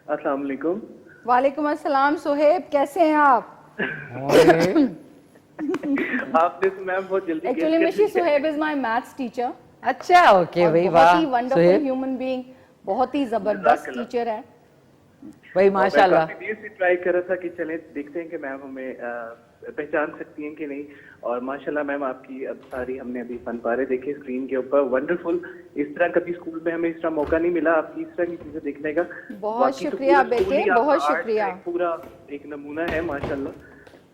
अस्सलाम वालेकुम। वालेकुम अस्सलाम। सोहेब, कैसे हैं आप? आपने तो मैम बहुत जल्दी actually Mishi Sohaib is my maths teacher. अच्छा, ओके भाई, वाह, बहुत ही वंडरफुल ह्यूमन बीइंग, बहुत ही जबरदस्त टीचर है भाई, माशाल्लाह। काफी देर से ट्राई कर रहा था कि चले देखते हैं कि मैम हमें पहचान सकती हैं कि नहीं। और माशाल्लाह मैम आपकी अब सारी हमने अभी फनपारे देखे स्क्रीन के ऊपर, वंडरफुल। इस तरह कभी स्कूल में हमें इस तरह मौका नहीं मिला आपकी इस तरह की चीजें देखने का। बहुत शुक्रिया बेटे, बहुत शुक्रिया। पूरा एक नमूना है माशाल्लाह।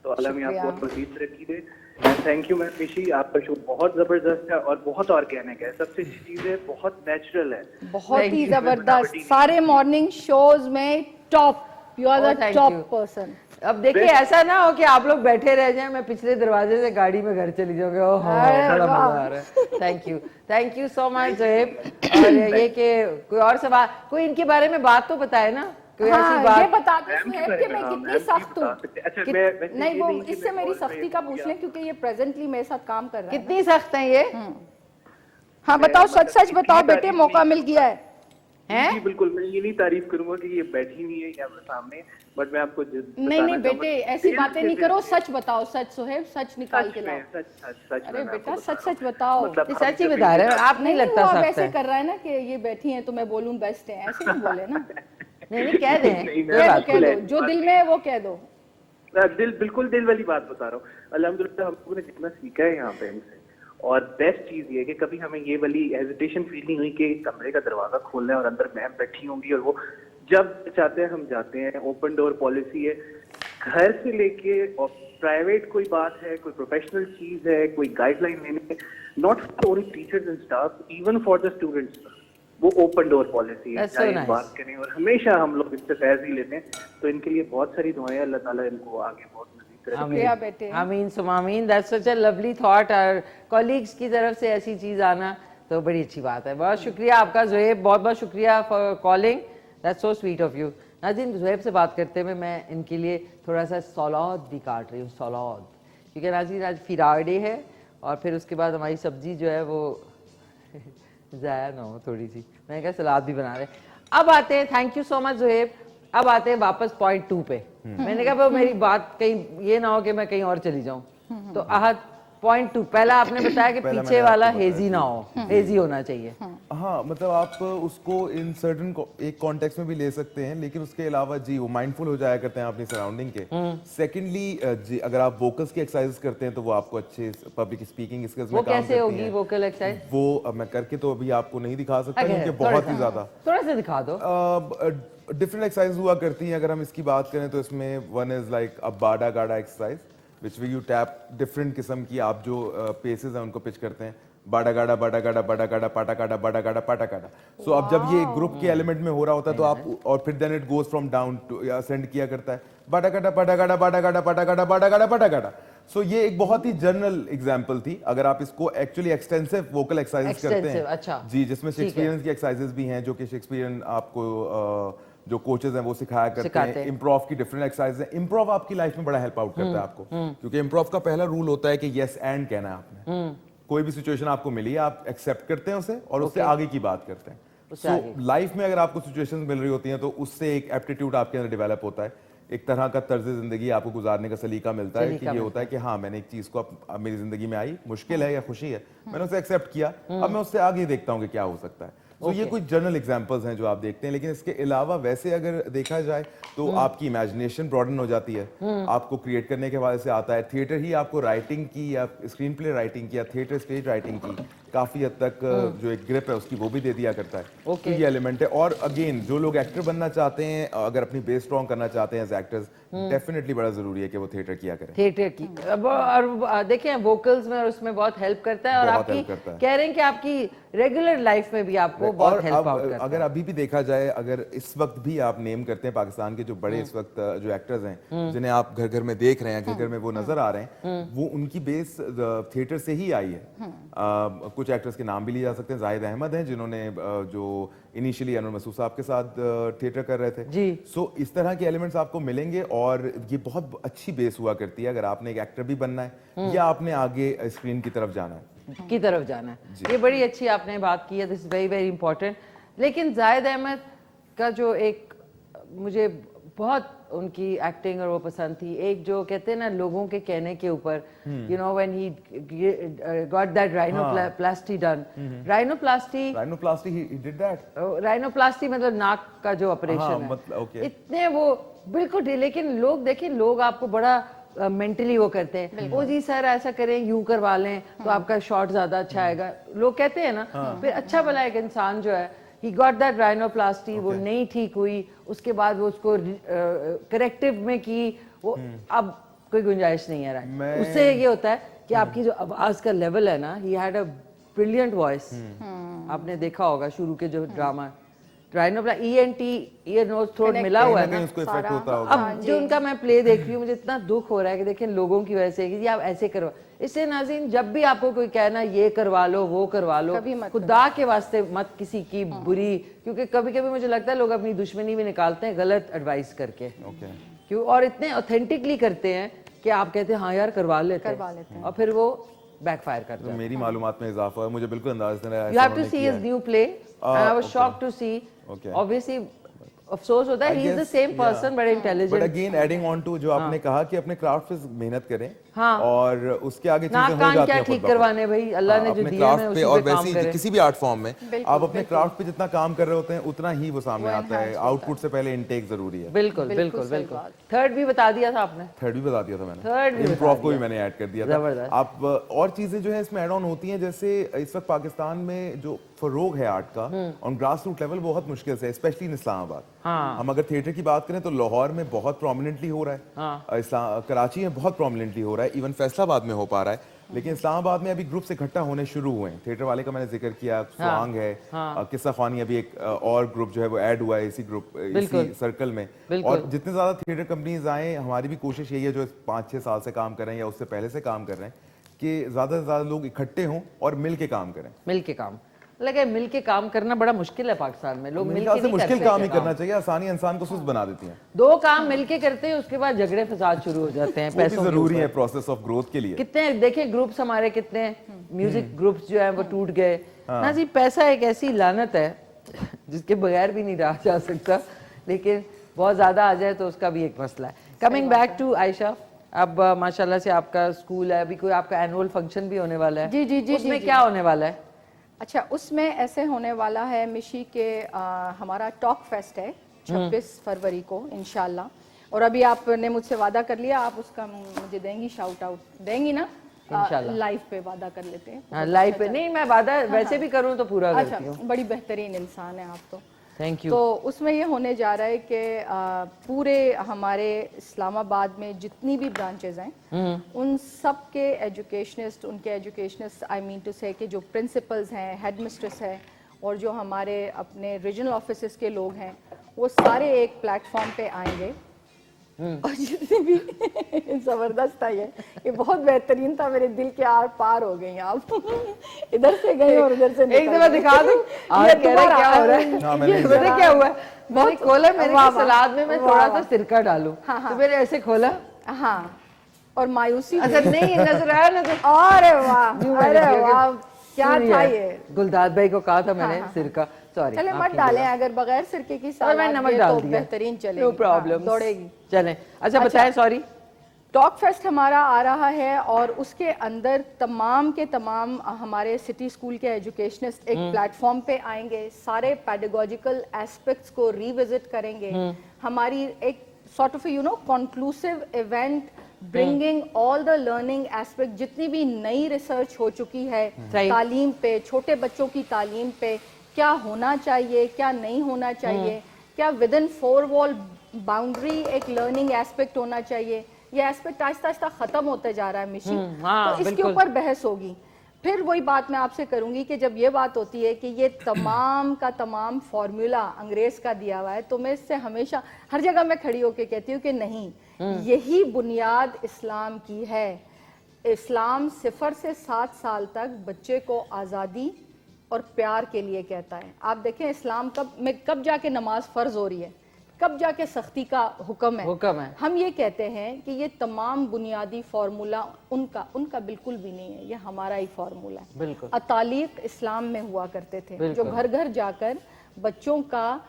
तो अल्लाह में आपको मज़ीद तरक्की दे। थैंक यू मैम मिशी, आपका शो बहुत जबरदस्त है और बहुत ऑर्गेनिक है। सबसे अच्छी चीज है, बहुत नेचुरल है, बहुत ही जबरदस्त। सारे मॉर्निंग शोज में top, you are the top person. अब देखिए, ऐसा ना हो कि आप लोग बैठे रह जाएं, मैं पिछले दरवाजे से गाड़ी में घर चली जाऊंगी। ओह, बड़ा मजा आ रहा है। Thank you so much Zoheb. और ये कि कोई और सवाल, कोई इनके बारे में बात तो बताए ना, कोई ऐसी बात। ये बता दो सोहेब कि मैं कितनी सख्त हूँ। अच्छा, नहीं, वो इससे मेरी सख्ती का पूछ लें, क्योंकि ये प्रेजेंटली मेरे साथ काम कर रहा है। कितनी सख्त है ये? हाँ बताओ, सच सच बताओ बेटे, मौका मिल गया है। हैं? जी बिल्कुल, मैं ये नहीं तारीफ करूंगा कि ये बैठी हुई है यहाँ पर सामने, बट मैं आपको नहीं बेटे, ऐसी बातें नहीं करो, सच बताओ, सच सोहेब, सच निकाल के लाओ। सच अरे बेटा सच बताओ। मतलब ये सच ही बता रहे हैं, आप नहीं लगता वो आप सकता ऐसे है। कर रहा है ना कि ये बैठी हैं तो मैं बोलूं बेस्ट है, ऐसे नहीं बोले ना। नहीं कह दें, नहीं, कोई बात कह दो, जो दिल में है वो कह दो। दिल वाली बात बता रहा हूँ। अल्हम्दुलिल्लाह हम लोगों ने जितना सीखा है यहाँ पे इनसे, और बेस्ट चीज ये है कि कभी हमें ये वाली हेजिटेशन फील नहीं हुई कि कमरे का दरवाजा खोलना है और अंदर मैम बैठी होंगी और वो जब चाहते हैं हम जाते हैं, ओपन डोर पॉलिसी है। घर से लेके और प्राइवेट कोई बात है, कोई प्रोफेशनल चीज है, कोई गाइडलाइन लेने, not for only teachers and staff, even for the students, वो ओपन डोर पॉलिसी है। That's so चाहे nice. बात करें, और हमेशा हम लोग इससे फैज ही लेते हैं, तो इनके लिए बहुत सारी दुआएं, अल्लाह ताला इनको आगे बहुत मजीद करे। शुक्रिया बेटे। आमीन सुमामीन, that's such a lovely thought. और कॉलीग्स की तरफ से ऐसी चीज़ आना तो बड़ी अच्छी बात है। बहुत शुक्रिया आपका ज़ुहैब, बहुत बहुत शुक्रिया for calling, that's so sweet of you. नाज़रीन, ज़ुहैब से बात करते हुए मैं इनके लिए थोड़ा सा सलाद भी काट रही हूँ, सलाद, क्योंकि नाज़रीन आज फ्राइडे है और फिर उसके बाद हमारी सब्जी जो है वो ज़ाया ना हो थोड़ी सी, मैंने कहा सलाद भी बना रहे। अब आते हैं, thank you so much Zuhaib, अब आते हैं वापस पॉइंट 2 पे। मैंने कहा वो मेरी बात कहीं ये ना हो कि मैं कहीं और चली जाऊं, तो आहत पॉइंट 2, पहला आपने बताया कि पहला पीछे मैंने वाला आपको बताया, हेजी ना हो, हेजी होना चाहिए। हाँ, मतलब आप उसको इन सर्टन एक कॉन्टेक्स्ट में भी ले सकते हैं, लेकिन उसके अलावा जी वो माइंडफुल हो जाया करते हैं अपनी सराउंडिंग के। सेकेंडली जी, अगर आप वोकल्स की एक्सरसाइज करते हैं तो वो आपको अच्छे पब्लिक स्पीकिंग स्किल्स वो में काम कैसे करती होगी हैं। Vocal exercise? वो अब मैं करके तो अभी आपको नहीं दिखा सकता, Okay, क्योंकि थोड़ा बहुत ही सा। ज्यादा थोड़ा सा दिखा दो। डिफरेंट एक्सरसाइज हुआ करती हैं। अगर हम इसकी बात करें तो इसमें वन इज लाइक अ बाडा गाडा exercise, which we you tap different किस्म की, आप जो पेसेस हैं उनको पिच करते हैं, बाडा गाडा बाडा गाडा बाडा गाडा पाटा गाडा बाडा गाडा पाटा गाडा। सो अब जब ये ग्रुप के एलिमेंट में हो रहा होता है तो आप, और फिर then it goes from down to ascend किया करता है, बाडा गाडा बाडा गाडा बाडा गाडा पाटा गाडा बाडा गाडा पाटा गाडा। सो ये एक बहुत ही जनरल एग्जांपल थी। अगर आप इसको एक्चुअली एक्सटेंसिव वोकल एक्सरसाइज करते हैं, अच्छा जी, जिसमें शेक्सपियरियन की एक्सरसाइजेस भी हैं, जो कि शेक्सपियरियन आपको जो कोचेस हैं वो सिखाया करते हैं। इम्प्रोव की डिफरेंट एक्सरसाइज है। इम्प्रोव आपकी लाइफ में बड़ा हेल्प आउट करता है आपको, क्योंकि इम्प्रोव का पहला रूल होता है कि यस एंड कहना है आपने। कोई भी सिचुएशन आपको मिली है, आप एक्सेप्ट करते हैं उसे और उससे आगे की बात करते हैं। सो लाइफ में अगर आपको सिचुएशंस मिल रही होती हैं तो उससे एक एप्टीट्यूड आपके अंदर डेवलप होता है, एक तरह का तर्ज जिंदगी आपको गुजारने का सलीका मिलता है कि ये होता है कि हाँ, मैंने एक चीज को अब मेरी जिंदगी में आई, मुश्किल है या खुशी है, मैंने उसे एक्सेप्ट किया, अब मैं उससे आगे देखता हूँ कि क्या हो सकता है। तो ये कुछ जनरल एग्जांपल्स हैं जो आप देखते हैं, लेकिन इसके अलावा वैसे अगर देखा जाए तो आपकी इमेजिनेशन ब्रॉडन हो जाती है, आपको क्रिएट करने के हवाले से आता है। थिएटर ही आपको राइटिंग की या स्क्रीन प्ले राइटिंग की या थिएटर स्टेज राइटिंग की काफी हद तक जो एक ग्रिप है उसकी वो भी दे दिया करता है। तो ये एलिमेंट है। और अगेन, जो लोग एक्टर बनना चाहते हैं, अगर अपनी बेस स्ट्रॉन्ग करना चाहते हैं एज एक्टर्स, डेफिनेटली बड़ा जरूरी है कि वो थिएटर किया करें। थिएटर की और देखें वोकल्स में, और उसमें बहुत हेल्प करता है। और बहुत आपकी help करता है। कह रहे हैं कि आपकी रेगुलर लाइफ में भी आपको बहुत हेल्प आउट करता है। अगर अभी भी देखा जाए, अगर इस वक्त भी आप नेम करते हैं पाकिस्तान के जो बड़े इस वक्त जो एक्टर्स हैं, जिन्हें आप घर घर में देख रहे हैं, घर घर में वो नजर आ रहे हैं, वो उनकी बेस थिएटर से ही आई है। कुछ एक्टर्स के नाम भी लिए जा सकते हैं। जाहिद अहमद हैं, जिन्होंने जो इनिशियली अनवर मसूद साहब के साथ थिएटर कर रहे थे जी। सो इस तरह के एलिमेंट्स आपको मिलेंगे और ये बहुत अच्छी बेस हुआ करती है अगर आपने एक एक्टर भी बनना है या आपने आगे स्क्रीन की तरफ जाना है। ये बड़ी अच्छी आपने बात की है, this is very very important. लेकिन जाहिद अहमद का जो एक, मुझे बहुत उनकी एक्टिंग और वो पसंद थी, एक जो कहते हैं ना लोगों के कहने के ऊपर, you know when he got that rhinoplasty done, rhinoplasty he did that. Rhinoplasty मतलब नाक का जो ऑपरेशन है, मतलब ओके, इतने वो बिल्कुल ठीक। लेकिन लोग देखें, लोग आपको बड़ा मेंटली वो करते हैं, ओ जी सर ऐसा करें, यूं करवा लें तो आपका शॉट ज्यादा अच्छा आएगा, लोग कहते हैं ना। फिर अच्छा भला एक इंसान जो है, he got that rhinoplasty, वो नहीं ठीक हुई, उसके बाद वो उसको करेक्टिव में की, वो अब कोई गुंजाइश नहीं है। उससे ये होता है कि आपकी जो आवाज का लेवल है ना, he had a brilliant voice, आपने देखा होगा शुरू के जो drama rhinoplasty, ENT, ear nose throat मिला हुआ है ना, उसको इफेक्ट होता होगा। अब जो उनका मैं प्ले देख रही हूँ, मुझे इतना दुख हो रहा है कि देखें लोगों की वजह से कि जी आप ऐसे करवा। इससे नाज़रीन, जब भी आपको कोई कहना ये करवा लो वो करवा लो, खुदा के वास्ते मत किसी की बुरी, क्योंकि कभी कभी मुझे लगता है लोग अपनी दुश्मनी भी निकालते हैं गलत एडवाइस करके, क्यों, और इतने ऑथेंटिकली करते हैं कि आप कहते हैं हाँ यार करवा लेते हैं, और फिर वो बैकफायर करता है। मेरी मालूमात में इजाफा है, मुझे बिल्कुल अंदाजा नहीं है। You have to see his new play, I was shocked to see. Okay. Obviously, अफसोस होता है, he is the same person but intelligent. But again, adding on to जो आपने कहा कि अपने क्राफ्ट पे मेहनत करें, हाँ, और उसके आगे चीजें नाक हो कान जाती क्या हैं ठीक खुद ब खुद। करवाने भाई, अल्लाह ने जो अपने दिया है क्राफ्ट उसी पे, पे और काम वैसे करें। ही किसी भी आर्ट फॉर्म में आप अपने क्राफ्ट पे जितना काम कर रहे होते हैं उतना ही वो सामने आता है। आउटपुट से पहले इनटेक जरूरी है। बिल्कुल बिल्कुल बिल्कुल। थर्ड भी बता दिया था आपने। थर्ड भी बता दिया था मैंने, थर्ड भी इम्प्रोव को भी मैंने ऐड कर दिया था। जबरदस्त। आप और चीजें जो है इसमें ऐड ऑन होती हैं, जैसे इस वक्त पाकिस्तान में जो फरोग है आर्ट का ऑन ग्रास रूट लेवल बहुत मुश्किल से, स्पेशली इन इस्लामाबाद। हम अगर थिएटर की बात करें तो लाहौर में बहुत प्रोमिनेंटली हो रहा है, कराची में बहुत प्रोमिनेंटली हो रहा है, इवन फैसलाबाद में हो पा रहा है, लेकिन इस्लामाबाद में अभी ग्रुप्स इकट्ठा होने शुरू हुए हैं। थिएटर वाले का मैंने जिक्र किया, स्वांग है, किस्सा खानी, अभी एक और ग्रुप जो है वो ऐड हुआ है इसी ग्रुप इसी सर्कल में। और जितने ज्यादा थिएटर कंपनीज आए, हमारी भी कोशिश यही है जो 5-6 साल से काम कर रहे हैं या उससे पहले से काम कर रहे हैं, कि ज्यादा से ज्यादा लोग इकट्ठे हों और मिल के काम करें। मिल के काम लगे, मिल के काम करना बड़ा मुश्किल है पाकिस्तान में, लोग मिल के नहीं मुश्किल करते काम ही करना चाहिए, आसानी इंसान को सुस्त बना देती है। दो काम मिल के करते हैं, उसके बाद झगड़े फसाद शुरू हो जाते हैं पैसों के जरूरी ऊपर। है प्रोसेस ऑफ ग्रोथ के लिए। कितने देखे ग्रुप्स हमारे, कितने म्यूजिक ग्रुप्स जो है वो टूट गए ना जी। पैसा एक ऐसी लानत है जिसके बगैर भी नहीं रहा जा सकता, लेकिन बहुत ज्यादा आ जाए तो उसका भी एक मसला है। कमिंग बैक टू आयशा, अब माशाल्लाह से आपका स्कूल है, अभी कोई आपका एनुअल फंक्शन भी होने वाला है। जी जी जी। उसमें क्या होने वाला है? अच्छा, उसमें ऐसे होने वाला है मिशी के हमारा टॉक फेस्ट है 26 फरवरी को इंशाल्लाह, और अभी आपने मुझसे वादा कर लिया, आप उसका मुझे देंगी, शाउट आउट देंगी ना? इंशाल्लाह लाइव पे वादा कर लेते हैं। लाइव पे नहीं, मैं वादा वैसे भी करूं तो पूरा करती हूं। अच्छा, बड़ी बेहतरीन इंसान है आप तो। Thank you. तो उसमें ये होने जा रहा है कि पूरे हमारे इस्लामाबाद में जितनी भी ब्रांचेज हैं उन सब के एजुकेशनिस्ट, उनके एजुकेशनिस्ट आई मीन टू से कि जो प्रिंसिपल्स हैं, हेड मिस्ट्रेस है, और जो हमारे अपने रीजनल ऑफिसेस के लोग हैं, वो सारे एक प्लेटफॉर्म पे आएंगे। और जितनी भी जबरदस्त था ये बहुत बेहतरीन था, मेरे दिल के आर पार हो गई आप। इधर से गई और उधर से एक दफा दिखा दूं ये तुम्हारा क्या हो रहा है? ये पता क्या हुआ है, मैंने खोला, मेरे सलाद में मैं थोड़ा सा सिरका डालूं तो मैंने ऐसे खोला, हाँ, और मायूसी। अच्छा नहीं नजर आया ना तो अरे वाह, अरे वाह, क्या था ये? गुलदाद भाई को कहा था मैंने सिरका, सॉरी। चले मत डालें, अगर बगैर सिरके की और मैं नमक डाल दिया, बेहतरीन चलेगी, नो प्रॉब्लम, दौड़ेगी। चलें। अच्छा बताएं, सॉरी। टॉक फेस्ट हमारा आ रहा है और उसके अंदर तमाम के तमाम हमारे सिटी स्कूल के एजुकेशनिस्ट एक प्लेटफॉर्म पे आएंगे, सारे पेडागोजिकल एस्पेक्ट्स को रिविजिट करेंगे। हमारी एक sort of you know conclusive event bringing all the learning aspect, जितनी भी नई रिसर्च हो चुकी है तालीम पे, छोटे बच्चों की तालीम पे क्या होना चाहिए, क्या नहीं होना चाहिए, क्या विद इन 4 वॉल बाउंड्री एक लर्निंग एस्पेक्ट होना चाहिए, ये एस्पेक्ट आहिस्ता आहिस्ता खत्म होते जा रहा है मिशी। तो इसके ऊपर बहस होगी। फिर वही बात मैं आपसे करूंगी कि जब ये बात होती है कि ये तमाम का तमाम फॉर्मूला अंग्रेज का दिया हुआ है, तो मैं इससे हमेशा हर जगह मैं खड़ी होकर कहती हूँ कि नहीं, यही बुनियाद इस्लाम की है। इस्लाम 0 से 7 साल तक बच्चे को आज़ादी और प्यार के लिए कहता है। आप देखें इस्लाम कब जाके नमाज फर्ज हो रही है, कब जाके सख्ती का हुक्म है। हम ये कहते हैं कि ये तमाम बुनियादी फार्मूला उनका बिल्कुल भी नहीं है, ये हमारा ही फार्मूला है। बिल्कुल अतालीक इस्लाम में हुआ करते थे, जो घर घर जाकर बच्चों का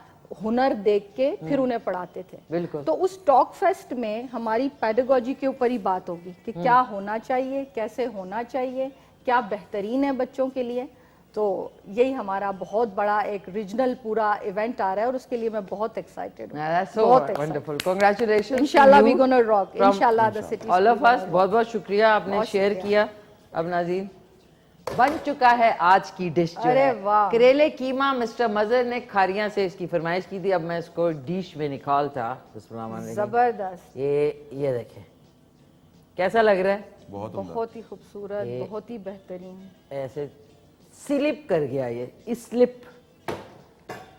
हुनर देख के फिर उन्हें पढ़ाते थे। बिल्कुल। तो उस टॉक फेस्ट में हमारी पेडागोजी के ऊपर ही बात होगी कि क्या होना चाहिए, कैसे होना चाहिए, क्या बेहतरीन है बच्चों के लिए। तो यही हमारा बहुत बड़ा एक रीजनल पूरा इवेंट आ रहा है और उसके लिए मैं बहुत एक्साइटेड हूँ। बहुत वंडरफुल, कांग्रेचुलेशंस। इंशाल्लाह वी गोना रॉक, इंशाल्लाह the city all of us. बहुत बहुत शुक्रिया, आपने शेयर किया। अब नाज़रीन बन चुका है आज की डिश जो है करेले कीमा। मिस्टर मजर ने खारियां से इसकी फरमाइश की थी, अब मैं इसको डिश में निकालता। जबरदस्त, ये देखें कैसा लग रहा है, बहुत ही खूबसूरत, बहुत ही बेहतरीन। ऐसे स्लिप कर गया, ये स्लिप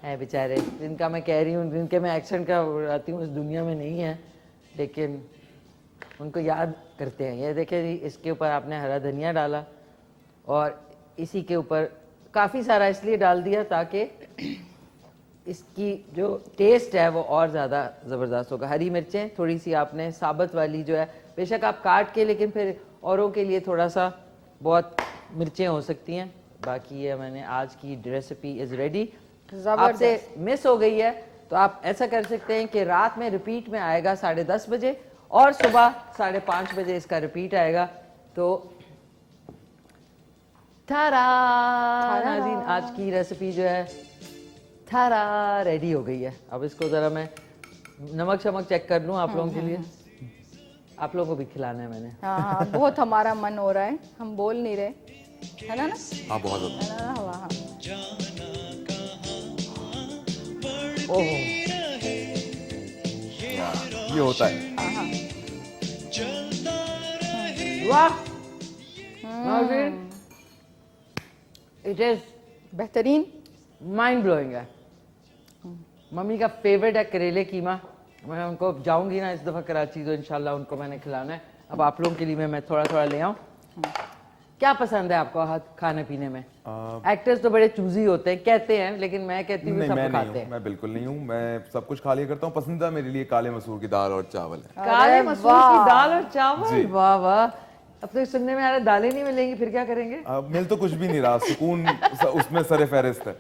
है बेचारे, जिनका मैं कह रही हूँ, जिनके मैं एक्शन का आती हूँ, इस दुनिया में नहीं है, लेकिन उनको याद करते हैं। ये देखें जी, इसके ऊपर आपने हरा धनिया डाला और इसी के ऊपर काफ़ी सारा इसलिए डाल दिया ताकि इसकी जो टेस्ट है वो और ज़्यादा ज़बरदस्त होगा। हरी मिर्चें थोड़ी सी आपने साबुत वाली जो है, बेशक आप काट के, लेकिन फिर औरों के लिए थोड़ा सा बहुत मिर्चें हो सकती हैं, बाकी है। मैंने आज की रेसिपी इज रेडी। जबरदस्त। आपसे मिस हो गई है तो आप ऐसा कर सकते हैं कि रात में रिपीट में आएगा 10:30 बजे और सुबह 5:30 बजे इसका रिपीट आएगा। तो थारा नाज़रीन, आज की रेसिपी जो है थारा रेडी हो गई है। अब इसको ज़रा मैं नमक शमक चेक कर लूँ आप लोगों के लिए। आप लोगों को भी खिलाना है मैंने। हाँ, बहुत हमारा मन हो रहा है, हम बोल नहीं रहे, है ना? हाँ बहुत ज़्यादा। है ना? हाँ। ओह, ये होता है। वाह नाज़रीन, इट इज बेहतरीन। माइंड ब्लोइंग है। मम्मी का फेवरेट है करेले कीमा। मैं उनको जाऊंगी ना इस दफ़ा कराची तो इंशाल्लाह उनको मैंने खिलाना है। अब आप लोगों के लिए मैं थोड़ा थोड़ा ले आऊँ। क्या पसंद है आपको खाने पीने में? एक्टर्स तो बड़े चूजी होते हैं कहते हैं, लेकिन मैं कहती हूँ नहीं, सब मैं खाते नहीं हूँ, हैं। मैं बिल्कुल नहीं हूँ। मैं सब कुछ खा लिया करता हूँ। पसंदीदा मेरे लिए काले मसूर की दाल और चावल है। काले अरे मसूर की वाह। दाल और चावल, जी। वाह वाह। अब तो सुनने में आ रहा है दालें नहीं मिलेंगी, फिर क्या करेंगे? मिल तो कुछ भी नहीं रहा, सुकून उसमें सरे फहरिस्त है।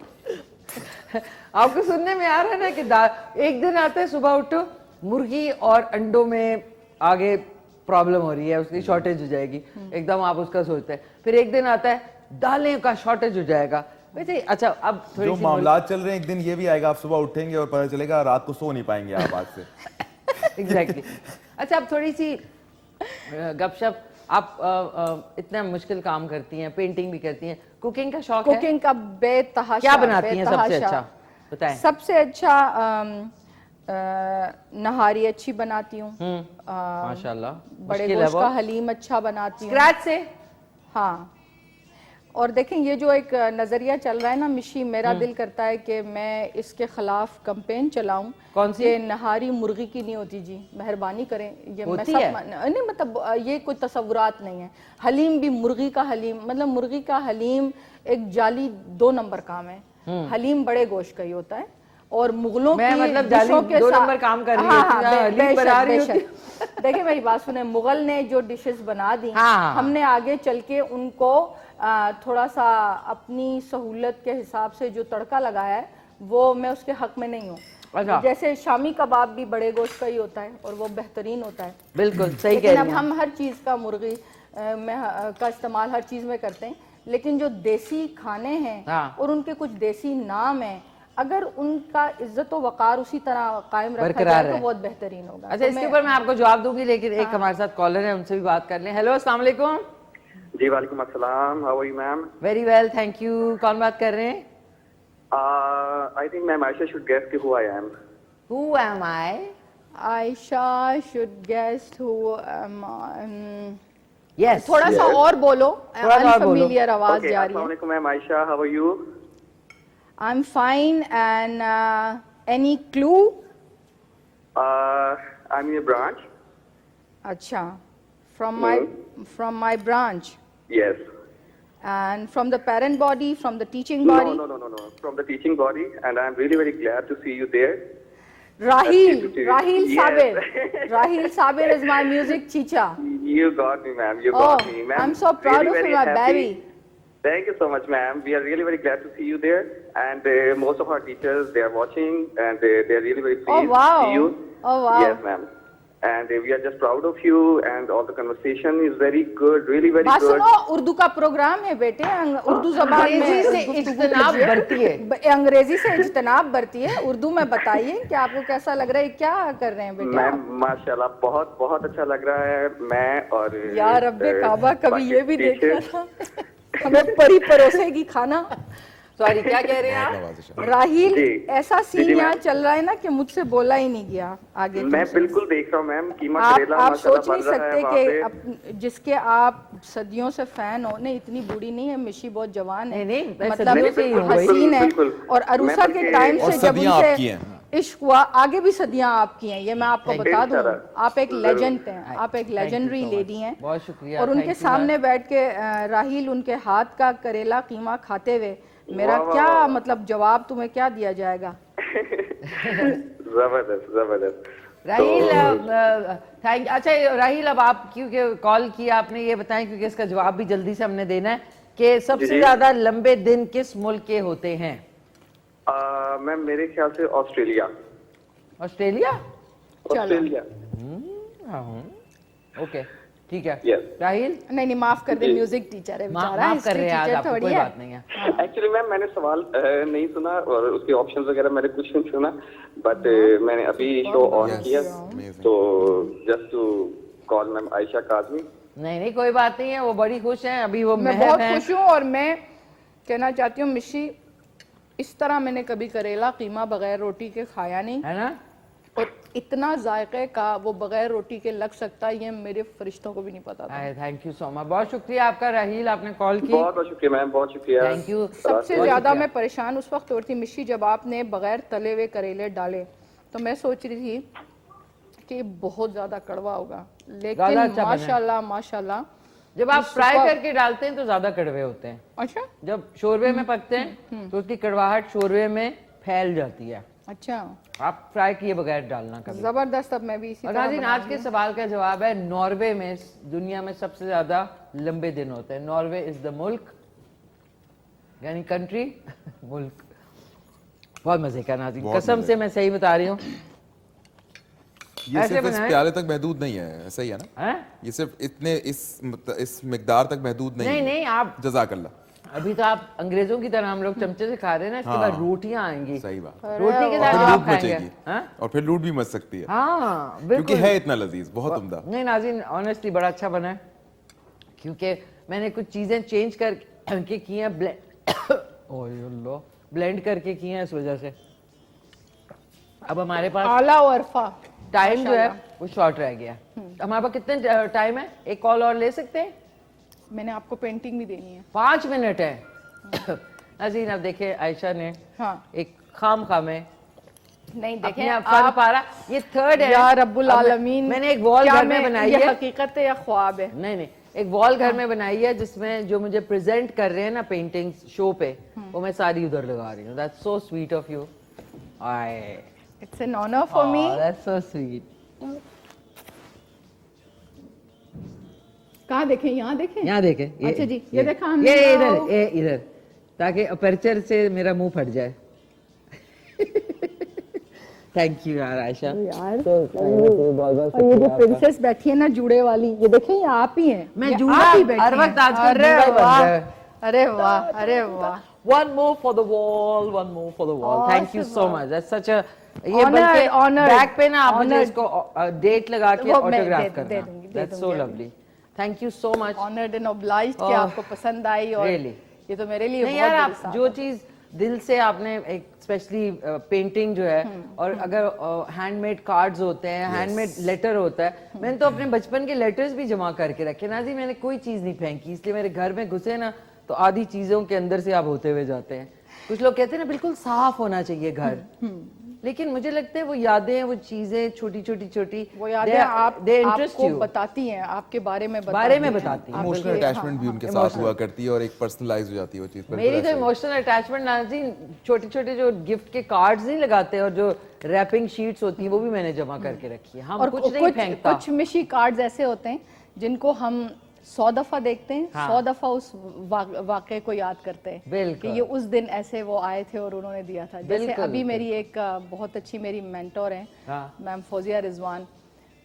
आपको सुनने में आ रहा है ना कि दाल एक दिन आता है सुबह उठो मुर्गी और अंडों में आगे प्रॉब्लम हो रही है, उसकी शॉर्टेज हो जाएगी, एकदम आप उसका सोचते हैं। फिर एक दिन आता है दालें का शॉर्टेज हो जाएगा। वैसे अच्छा, अब थोड़ी जो सी मामलात चल रहे हैं, एक दिन ये भी आएगा, आप सुबह उठेंगे और पता चलेगा रात को सो नहीं पाएंगे आप आज से। एग्जैक्टली। अच्छा, अब थोड़ी सी गपशप। आप इतना मुश्किल काम करती हैं, पेंटिंग भी करती हैं, कुकिंग का शौक है? कुकिंग का बेतहाशा। क्या बनाती हैं सबसे बेतहाशा। अच्छा बताएं। सबसे अच्छा नहारी अच्छी बनाती हूँ। माशाल्लाह। बड़े मुश्किल है गोश्त वो। का हलीम अच्छा बनाती हूँ। स्क्रैच से? हाँ। और देखें, ये जो एक नजरिया चल रहा है ना मिशी, मेरा दिल करता है कि मैं इसके खिलाफ कैंपेन चलाऊं। कौन सी? कि नहारी मुर्गी की नहीं होती जी, मेहरबानी करें। ये मैं होती सब है? नहीं, मतलब ये कोई तसव्वुरात नहीं है। हलीम भी मुर्गी का हलीम, मतलब मुर्गी का हलीम एक जाली 2 नंबर काम है। हलीम बड़े गोश्त का ही होता है। और मुगलों मैं की मतलब जाली डिशों के 2 साथ- नंबर काम कर रही हाँ, होती है, हाँ, हलीम बेशक, बना रही होती बेशक। देखिए मेरी बात सुने, मुगल ने जो डिशेस बना दी, हाँ। हमने आगे चल के उनको थोड़ा सा अपनी सहूलत के हिसाब से जो तड़का लगाया है, वो मैं उसके हक में नहीं हूँ। अच्छा। जैसे शामी कबाब भी बड़े गोश्त का ही होता है और वो बेहतरीन होता है। बिल्कुल सही कह लेकिन अब रही हैं। हम हर चीज़ का मुर्गी का इस्तेमाल हर चीज़ में करते हैं। लेकिन जो देसी खाने हैं हाँ। और उनके कुछ देसी नाम हैं, अगर उनका इज्जत व वक़ार उसी तरह कायम रखा बरकरार जाए तो है। बहुत बेहतरीन होगा। अच्छा, तो इसके ऊपर मैं आपको जवाब दूंगी, लेकिन एक हमारे साथ कॉलर है, उनसे भी बात कर लें। हेलो, अस्सलाम वालेकुम। जी वालेकुम अस्सलाम, how are you ma'am? Very well, thank you. कौन बात कर रहे हैं? I think ma'am Ayesha should guess who I am. Who am I? Ayesha should guess who Yes. थोड़ा सा और बोलो, थोड़ा सा और बोलो। अनफेमिलियर आवाज ओके, जा रही अस्सलाम है। वालेकुम ma'am Ayesha, how are you? I am fine and any clue? I am your branch. अच्छा, from my branch Yes. and from the parent body, from the teaching No, body. no. From the teaching body, and I'm really very glad to see you there. Rahil Yes. Sabir. Rahil Sabir is my music teacher. You got me, ma'am. You got Oh, me, ma'am. I'm so proud Really of very you, my happy. baby. Thank you so much, ma'am. We are really very glad to see you there, and most of our teachers they are watching, and they are really very pleased wow. to see you. Oh, wow. Yes, ma'am. And we are just proud of you, and all the conversation is very good, really very बात good. सुनो, उर्दू का programme है बेटे, उर्दू जबान में अंग्रेजी से गुफ्तगू इज्तनाब कीजिए। बरती है। अंग्रेजी से इज्तनाब बरती है। उर्दू में बताइए कि आपको कैसा लग रहा है, क्या कर रहे हैं बेटे मैम आप? माशाल्लाह बहुत बहुत अच्छा लग रहा है। मैं और यार रब्बे काबा, कभी बाकी ये भी देखना teachers- था हमें परी परोसेगी खाना। सॉरी, क्या कह रहे हैं आप? नवाज़िश। राहिल, जी। ऐसा जी, सीन यहाँ मैम। चल रहा है ना कि मुझसे बोला ही नहीं गया आगे। मैं तुमसे। बिल्कुल देख रहा हूँ मैम, कीमा आप करेला आप माशाल्लाह सोच नहीं बन रहा है सकते वहाँ पे। कि जिसके आप सदियों से फैन हो। नहीं, इतनी बूढ़ी नहीं है, मिशी बहुत जवान है। नहीं, मैं मतलब सदियों से ही हूँ भाई। हसीन है। बिल्कुल। और अरूसा मैं के बल्कि- टाइम और से जब सदियां आपकी हैं। उनसे इश्क हुआ, आगे भी सदियां आपकी हैं, ये मैं आपको Thank बता you, दूं। sir. आप एक जरूर। लेजेंड हैं, आप एक Thank you legendary so much. Lady हैं। बहुत शुक्रिया, और thank उनके you, सामने बैठ के राहिल उनके हाथ का करेला कीमा खाते हुए मेरा वाह, वाह, क्या वाह। मतलब जवाब तुम्हें क्या दिया जाएगा? जबरदस्त जबरदस्त। राहिल, थैंक। अच्छा राहिल, अब आप क्योंकि कॉल किया आपने, ये बताएं क्योंकि इसका जवाब भी जल्दी से हमने देना है कि सबसे ज्यादा लंबे दिन किस मुल्क के होते हैं? मैम मेरे ख्याल से ऑस्ट्रेलिया। ऑस्ट्रेलिया? ऑस्ट्रेलिया। ओके, ठीक है। Yes. राहिल? नहीं माफ कर दे, म्यूजिक टीचर है बेचारा, माफ कर हिस्ट्री रहे हैं आज टीचर आपको, थोड़ी कोई है। बात नहीं है। एक्चुअली मैम मैंने सवाल नहीं सुना और उसके ऑप्शंस वगैरह मैंने कुछ नहीं सुना, बट मैंने अभी शो ऑन Yes, किया, amazing. तो just to call ma'am Ayesha Kazmi. नहीं कोई बात नहीं है, वो बड़ी खुश हैं, अभी वो मैं महब बहुत हैं। खुश हूँ और मैं कहना चाहती हूँ मिशी, इस तरह मैंने कभी करेला कीमा बगैर रोटी के खाया नहीं, है ना? और इतना जायके का वो बगैर रोटी के लग सकता है, ये मेरे फरिश्तों को भी नहीं पता था। थैंक यू सो मच, बहुत शुक्रिया आपका राहिल, आपने कॉल की। बहुत बहुत शुक्रिया मैम, बहुत शुक्रिया। Thank you. सबसे ज्यादा मैं परेशान उस वक्त होती मिशी जब आपने बगैर तले हुए करेले डाले, तो मैं सोच रही थी कि ये बहुत ज्यादा कड़वा होगा, ज्यादा लेकिन अच्छा बना है। माशाल्लाह माशाल्लाह। जब आप फ्राई सुपर। करके डालते हैं तो ज्यादा कड़वे होते हैं, अच्छा जब शोरबे में पकते हैं तो उसकी कड़वाहट शोरबे में फैल जाती है। अच्छा, आप फ्राई किए बगैर डालना कभी। जबरदस्त। अब मैं भी इसी और तरह नाज़रीन, आज के सवाल का जवाब है नॉर्वे में दुनिया में सबसे ज्यादा लंबे दिन होते हैं। नॉर्वे इज द मुल्क, यानी कंट्री, मुल्क। बहुत मजे का नाज़रीन, बहुत कसम मजे से मैं सही बता रही हूँ। ये ऐसे सिर्फ इस बनाए? प्याले तक महदूद नहीं है, ऐसा ही है ना? हैं? ये सिर्फ इतने इस मिकदार तक महदूद नहीं नहीं है। नहीं, आप जज़ाकल्लाह। अभी तो आप अंग्रेजों की तरह हम लोग चमचे से खा रहे हैं ना, इसके हाँ। बाद रोटियां आएंगी। सही बात। रोटी के और साथ फिर आप लूट खाएंगे। मचेगी, हाँ? और फिर लूट भी मच सकती है, हाँ क्योंकि बिल्कुल। है इतना लजीज, बहुत उम्दा। नहीं नाज़रीन, ऑनेस्टली बड़ा अच्छा बना है, क्योंकि मैंने कुछ चीजें चेंज करके की हैं, ब्लेंड करके की हैं, इस वजह से अब हमारे पास आला और अरफा टाइम जो है वो शॉर्ट रह गया। हमारे पास कितने टाइम है? एक कॉल और ले सकते हैं? मैंने आपको पेंटिंग भी देनी है। 5 मिनट है। नाज़रीन, अब देखिए आयशा ने हाँ एक खाम में नहीं अपने देखें आप फन पारा, ये थर्ड है। या रब्बुल अब आलमीन, मैंने एक वॉल क्या घर में बनाई ये है। हकीकत है या ख्वाब है? नहीं, एक वॉल घर में बनाई है जिसमें जो मुझे प्रेजेंट कर रहे हैं ना पेंटिंग्स शो पे, वो मैं सारी उधर लगा रही हूँ। That's so sweet of you. It's an honour for me. That's so sweet. कहाँ देखें? यहाँ देखें? यहाँ देखें। अच्छा जी, ये देखा हमने। ये इधर, ये इधर, ताकि अपर्चर से मेरा मुंह फट जाए। थैंक यू यार आयशा। यार और ये जो प्रिंसेस बैठी है ना जुड़े वाली, ये देखें, ये आप ही हैं। मैं ये जूड़ा आप ही बैठी हर वक्त हैं। आजकल अरे जूड़ा ही बन वाह, रहा है। अरे वाह, अरे वाह। One more for the wall, one more for the wall. Thank you so much. That's such a ये Honored, बल्कि honored, बैक पे ना आप मुझे honored. इसको डेट लगा के वो मैं ऑटोग्राफ दे करना। दूंगी, That's so अभी। lovely. Thank you so much. Honoured and obliged कि Oh, आपको पसंद आई, और really. ये तो मेरे लिए नहीं बहुत यार, बड़ी आप साथ जो है। चीज दिल से आपने एक स्पेशली पेंटिंग जो है, और अगर हैंडमेड कार्ड्स होते हैं, हैंडमेड लेटर होता है, मैंने तो अपने बचपन के लेटर्स भी जमा करके रखे ना जी। मैंने कोई चीज नहीं फेंकी, इसलिए मेरे घर में घुसे ना तो आधी चीजों के अंदर से आप होते हुए जाते हैं। कुछ लोग कहते हैं ना बिल्कुल साफ होना चाहिए घर, लेकिन मुझे लगता है वो यादें, वो चीजें छोटी छोटी वो यादें आपको बताती हैं, आपके बारे में बारे में हैं। बताती हैं। इमोशनल अटैचमेंट भी उनके साथ हुआ करती है और एक पर्सनलाइज हो जाती है वो चीज। मेरी तो इमोशनल अटैचमेंट ना जी, छोटे छोटे जो गिफ्ट के कार्ड्स नहीं लगाते और जो रैपिंग शीट्स होती हैं वो भी मैंने जमा करके रखी है। हम और कुछ नहीं फेंकता। कुछ मिशी कार्ड्स ऐसे होते हैं जिनको हम 100 दफा देखते हैं, हाँ। 100 दफा उस वाकये को याद करते हैं बिल्कुल। कि ये उस दिन ऐसे वो आए थे और उन्होंने दिया था। जैसे बिल्कुल, अभी मेरी एक बहुत अच्छी मेरी मेंटोर हैं, हाँ। मैम फौजिया रिजवान,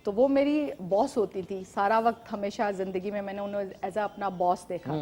तो वो मेरी बॉस होती थी सारा वक्त। हमेशा जिंदगी में मैंने उन्हें एज अपना बॉस देखा,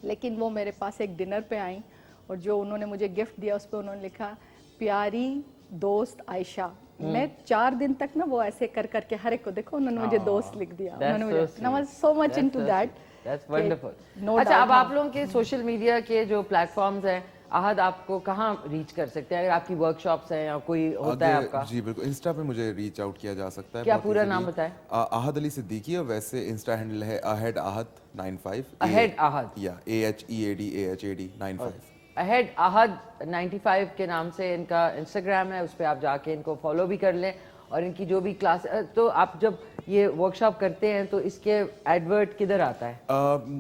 लेकिन वो मेरे पास एक डिनर पे आई और जो उन्होंने मुझे गिफ्ट दिया उस पर उन्होंने लिखा, प्यारी दोस्त आयशा। मैं 4 दिन तक ना वो ऐसे कर करके हर एक को, देखो उन्होंने मुझे दोस्त लिख दिया। उन्होंने मुझे, I was so much into that. That's wonderful. No अच्छा, doubt, अब आप लोगों के सोशल मीडिया के जो प्लेटफॉर्म्स हैं, आहद आपको कहाँ रीच कर सकते हैं? अगर आपकी वर्कशॉप्स हैं या कोई होता है आपका? जी बिल्कुल, इंस्टा पे मुझे रीच आउट किया जा सकता है। क्या बहुत पूरा easily। नाम बताएं? आहद अली सिद्दीकी है, वैसे इंस्टा हैंडल है अहेड आहद 95। अहेड आहद, या AHEAD 95। अहेड आहद 95 के नाम से इनका इंस्टाग्राम है, उस पर आप जाके इनको फॉलो भी कर लें। और इनकी जो भी क्लास, तो आप जब ये वर्कशॉप करते हैं तो इसके एडवर्ट किधर आता है?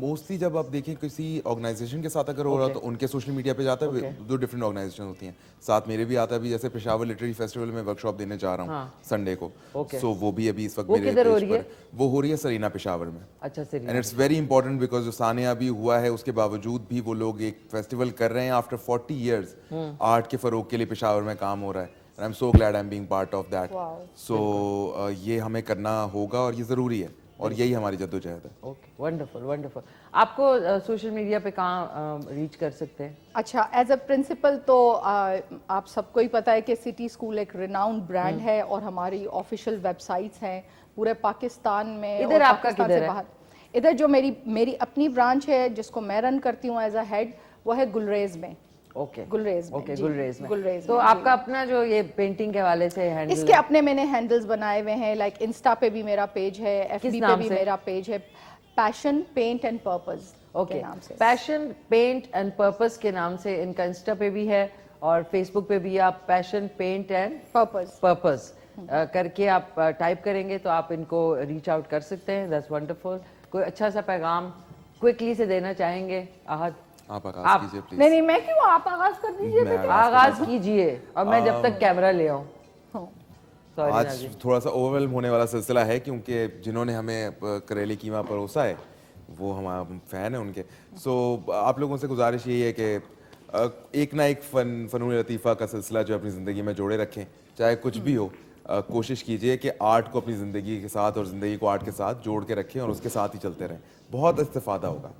मोस्टली जब आप देखें किसी ऑर्गेनाइजेशन के साथ अगर हो रहा तो उनके सोशल मीडिया पे जाता है, दो डिफरेंट ऑर्गेनाइजेशन होती हैं, साथ मेरे भी आता है। अभी जैसे पेशावर लिटरेरी फेस्टिवल में वर्कशॉप देने जा रहा हूँ संडे को, सो वो भी अभी इस वक्त मेरे किधर हो पेज रही है? पर वो हो रही है सरीना पेशावर में। अच्छा sir, and it's very important because जो सानिया भी हुआ है उसके बावजूद भी वो लोग एक फेस्टिवल कर रहे हैं आफ्टर 40 इयर्स। आर्ट के फरोग के लिए पेशावर में काम हो रहा है। I am so glad I am being part of that. So ये हमें करना होगा और ये ज़रूरी है और यही हमारी जद्दोजहद है। Okay, wonderful wonderful. आपको सोशल मीडिया पे कहाँ रीच कर सकते हैं? अच्छा, एज अ प्रिंसिपल तो आप सबको ही पता है कि सिटी स्कूल एक रिनाउंड ब्रांड है और हमारी ऑफिशियल वेबसाइट्स हैं पूरे पाकिस्तान में। इधर और आपका पाकिस्तान किधर से है? बाहर, इधर जो मेरी अपनी ब्रांच है जिसको मैं रन करती हूँ एज अ हेड, वो है गुलरेज में। ओके गुलरेज में, ओके, जी, गुलरेज में। गुलरेज तो में, आपका अपना जो ये पेंटिंग के हवाले से हैंडल इसके अपने मैंने हैंडल्स बनाए हुए हैं, लाइक इंस्टा पे भी मेरा पेज है, एफबी पे नाम भी से? मेरा पेज है, passion paint and purpose okay, के नाम से। पैशन पेंट एंड पर्पस के नाम से इनका इंस्टा पे भी है और फेसबुक पे भी आप पैशन पेंट एंड पर्पस करके आप टाइप करेंगे तो आप इनको रीच आउट कर सकते हैं। That's wonderful. कोई अच्छा सा पैगाम क्विकली से देना चाहेंगे आहद? आप आगाज कीजिए प्लीज। नहीं, मैं क्यों, आप आगाज कर दीजिए बेटे। आगाज कीजिए और मैं जब तक कैमरा ले आऊं। सॉरी आज नाज़रीन। थोड़ा सा ओवरवेलम होने वाला सिलसिला है क्योंकि जिन्होंने हमें करेले कीमा परोसा है वो हमारा फैन है उनके। सो आप लोगों से गुजारिश यही है कि एक ना एक फ़नून लतीफ़ा का सिलसिला जो अपनी ज़िंदगी में जोड़े रखें, चाहे कुछ भी हो। कोशिश कीजिए कि आर्ट को अपनी ज़िंदगी के साथ और ज़िंदगी को आर्ट के साथ जोड़ के रखें और उसके साथ ही चलते रहें, बहुत इस्तेफादा होगा।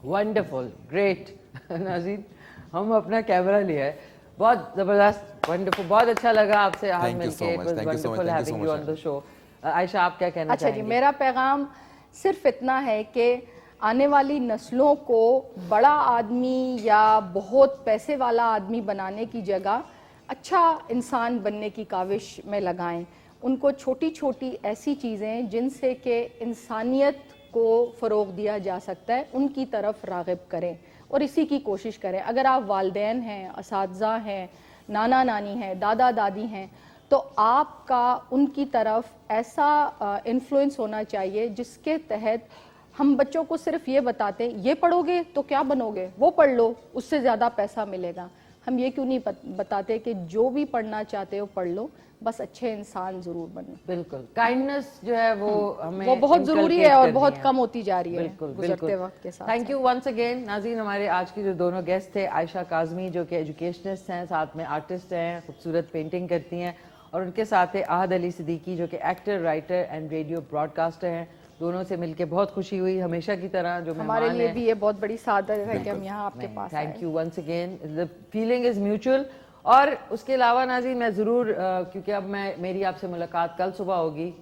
Wonderful, great. नाज़रीन, हम अपना कैमरा लिया है, बहुत ज़बरदस्त, वंडरफुल, बहुत अच्छा लगा आपसे आज Thank you मिलके। so much, it was thank you so much, wonderful thank you so having you much, on the show. Ayesha, आप क्या कहना अच्छा जी, चाहेंगे? मेरा पैगाम सिर्फ इतना है कि आने वाली नस्लों को बड़ा आदमी या बहुत पैसे वाला आदमी बनाने की जगह अच्छा इंसान बनने की काविश में लगाएं। उनको छोटी छोटी ऐसी चीज़ें जिनसे कि इंसानियत को फ़रोग़ दिया जा सकता है उनकी तरफ राग़िब करें और इसी की कोशिश करें। अगर आप वालिदैन हैं, असातिज़ा हैं, नाना नानी हैं, दादा दादी हैं, तो आपका उनकी तरफ ऐसा इन्फ्लुएंस होना चाहिए जिसके तहत हम बच्चों को सिर्फ ये बताते हैं, ये पढ़ोगे तो क्या बनोगे, वो पढ़ लो, उससे ज़्यादा पैसा मिलेगा। हम ये क्यों नहीं बताते कि जो भी पढ़ना चाहते हो पढ़ लो, बस अच्छे इंसान ज़रूर बनो। बिल्कुल, काइंडनेस जो है वो हमें वो बहुत ज़रूरी है और बहुत कम होती जा रही है बिल्कुल गुज़रते वक्त के साथ। Thank you once again. नाज़रीन, हमारे आज के जो दोनों गेस्ट थे, आयशा काज़मी जो कि एजुकेशनिस्ट हैं, साथ में आर्टिस्ट हैं, खूबसूरत पेंटिंग करती हैं, और उनके साथ है आहद अली सिद्दीकी जो कि actor, writer and radio broadcaster हैं। दोनों से मिलके बहुत खुशी हुई, हमेशा की तरह। जो हमारे लिए भी ये बहुत बड़ी सादत है कि हम यहाँ आपके पास आए। Thank you once again, the feeling is mutual. और उसके अलावा नाज़रीन, मैं ज़रूर क्योंकि अब मेरी आपसे मुलाकात कल सुबह होगी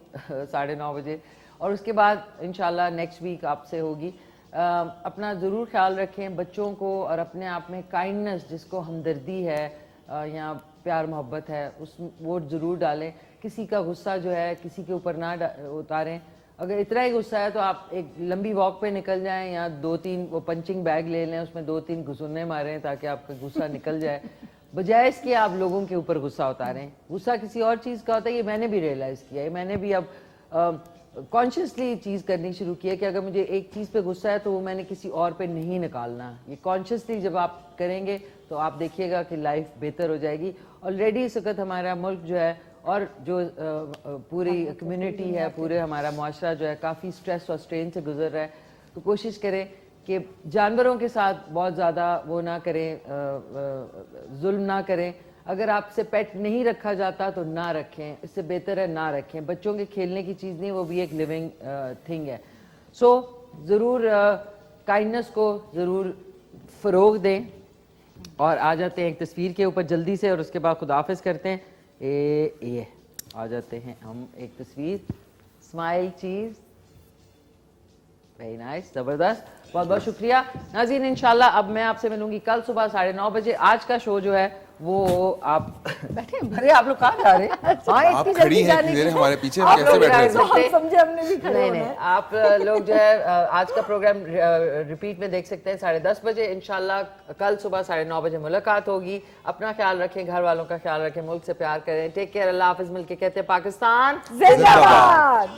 9:30 बजे, और उसके बाद इंशाल्लाह नेक्स्ट वीक आपसे होगी। अपना ज़रूर ख्याल रखें, बच्चों को और अपने आप में काइंडनेस, जिसको हमदर्दी है या प्यार मोहब्बत है, उस वो ज़रूर डालें। किसी का गुस्सा जो है किसी के ऊपर ना उतारें। अगर इतना ही गुस्सा है तो आप एक लंबी वॉक पे निकल जाएं या 2-3 वो पंचिंग बैग ले लें, उसमें 2-3 घुसुन्ने मारें ताकि आपका गुस्सा निकल जाए, बजाय इसके आप लोगों के ऊपर गुस्सा उतारें। गुस्सा किसी और चीज़ का होता है, ये मैंने भी रियलाइज़ किया है। मैंने भी अब कॉन्शियसली चीज़ करनी शुरू की है कि अगर मुझे एक चीज़ पे गुस्सा है तो वो मैंने किसी और पे नहीं निकालना। ये कॉन्शियसली जब आप करेंगे तो आप देखिएगा कि लाइफ बेहतर हो जाएगी। ऑलरेडी इस वक्त हमारा मुल्क जो है और जो पूरी कम्युनिटी है, पूरे हमारा माशरा जो है काफ़ी स्ट्रेस और स्ट्रेन से गुजर रहा है। तो कोशिश करें कि जानवरों के साथ बहुत ज़्यादा वो ना करें, जुल्म ना करें। अगर आपसे पेट नहीं रखा जाता तो ना रखें, इससे बेहतर है ना रखें। बच्चों के खेलने की चीज़ नहीं, वो भी एक लिविंग थिंग है। सो ज़रूर काइंडनेस को ज़रूर फ़रोग़ दें। और आ जाते हैं एक तस्वीर के ऊपर जल्दी से, और उसके बाद खुदाफिज करते हैं। ये आ जाते हैं हम एक तस्वीर, स्माइल चीज़, वेरी नाइस, ज़बरदस्त, बहुत बहुत शुक्रिया नाज़रीन। इंशाल्लाह अब मैं आपसे मिलूंगी कल सुबह 9:30 बजे। आज का शो जो है वो आप बैठे हैं? अरे आप लोग कहाँ जा रहे हैं? हाँ, आप इतनी खड़ी जल्दी हैं जाने इतनी की देर तो- हमारे पीछे, आप कैसे लोग बैठ रहे जा हैं? सकते हैं। समझे हमने भी खड़े नहीं होना नहीं, है। आप लोग जो है आज का प्रोग्राम रिपीट में देख सकते हैं 10:30 बजे। इंशाल्लाह कल सुबह 9:30 बजे मुलाकात होगी। अपना ख्याल रखें, घर वालों का ख्याल रखें, मुल्क से प्यार करें। टेक केयर, अल्लाह हाफिज। मिलके कहते हैं पाकिस्तान जिंदाबाद।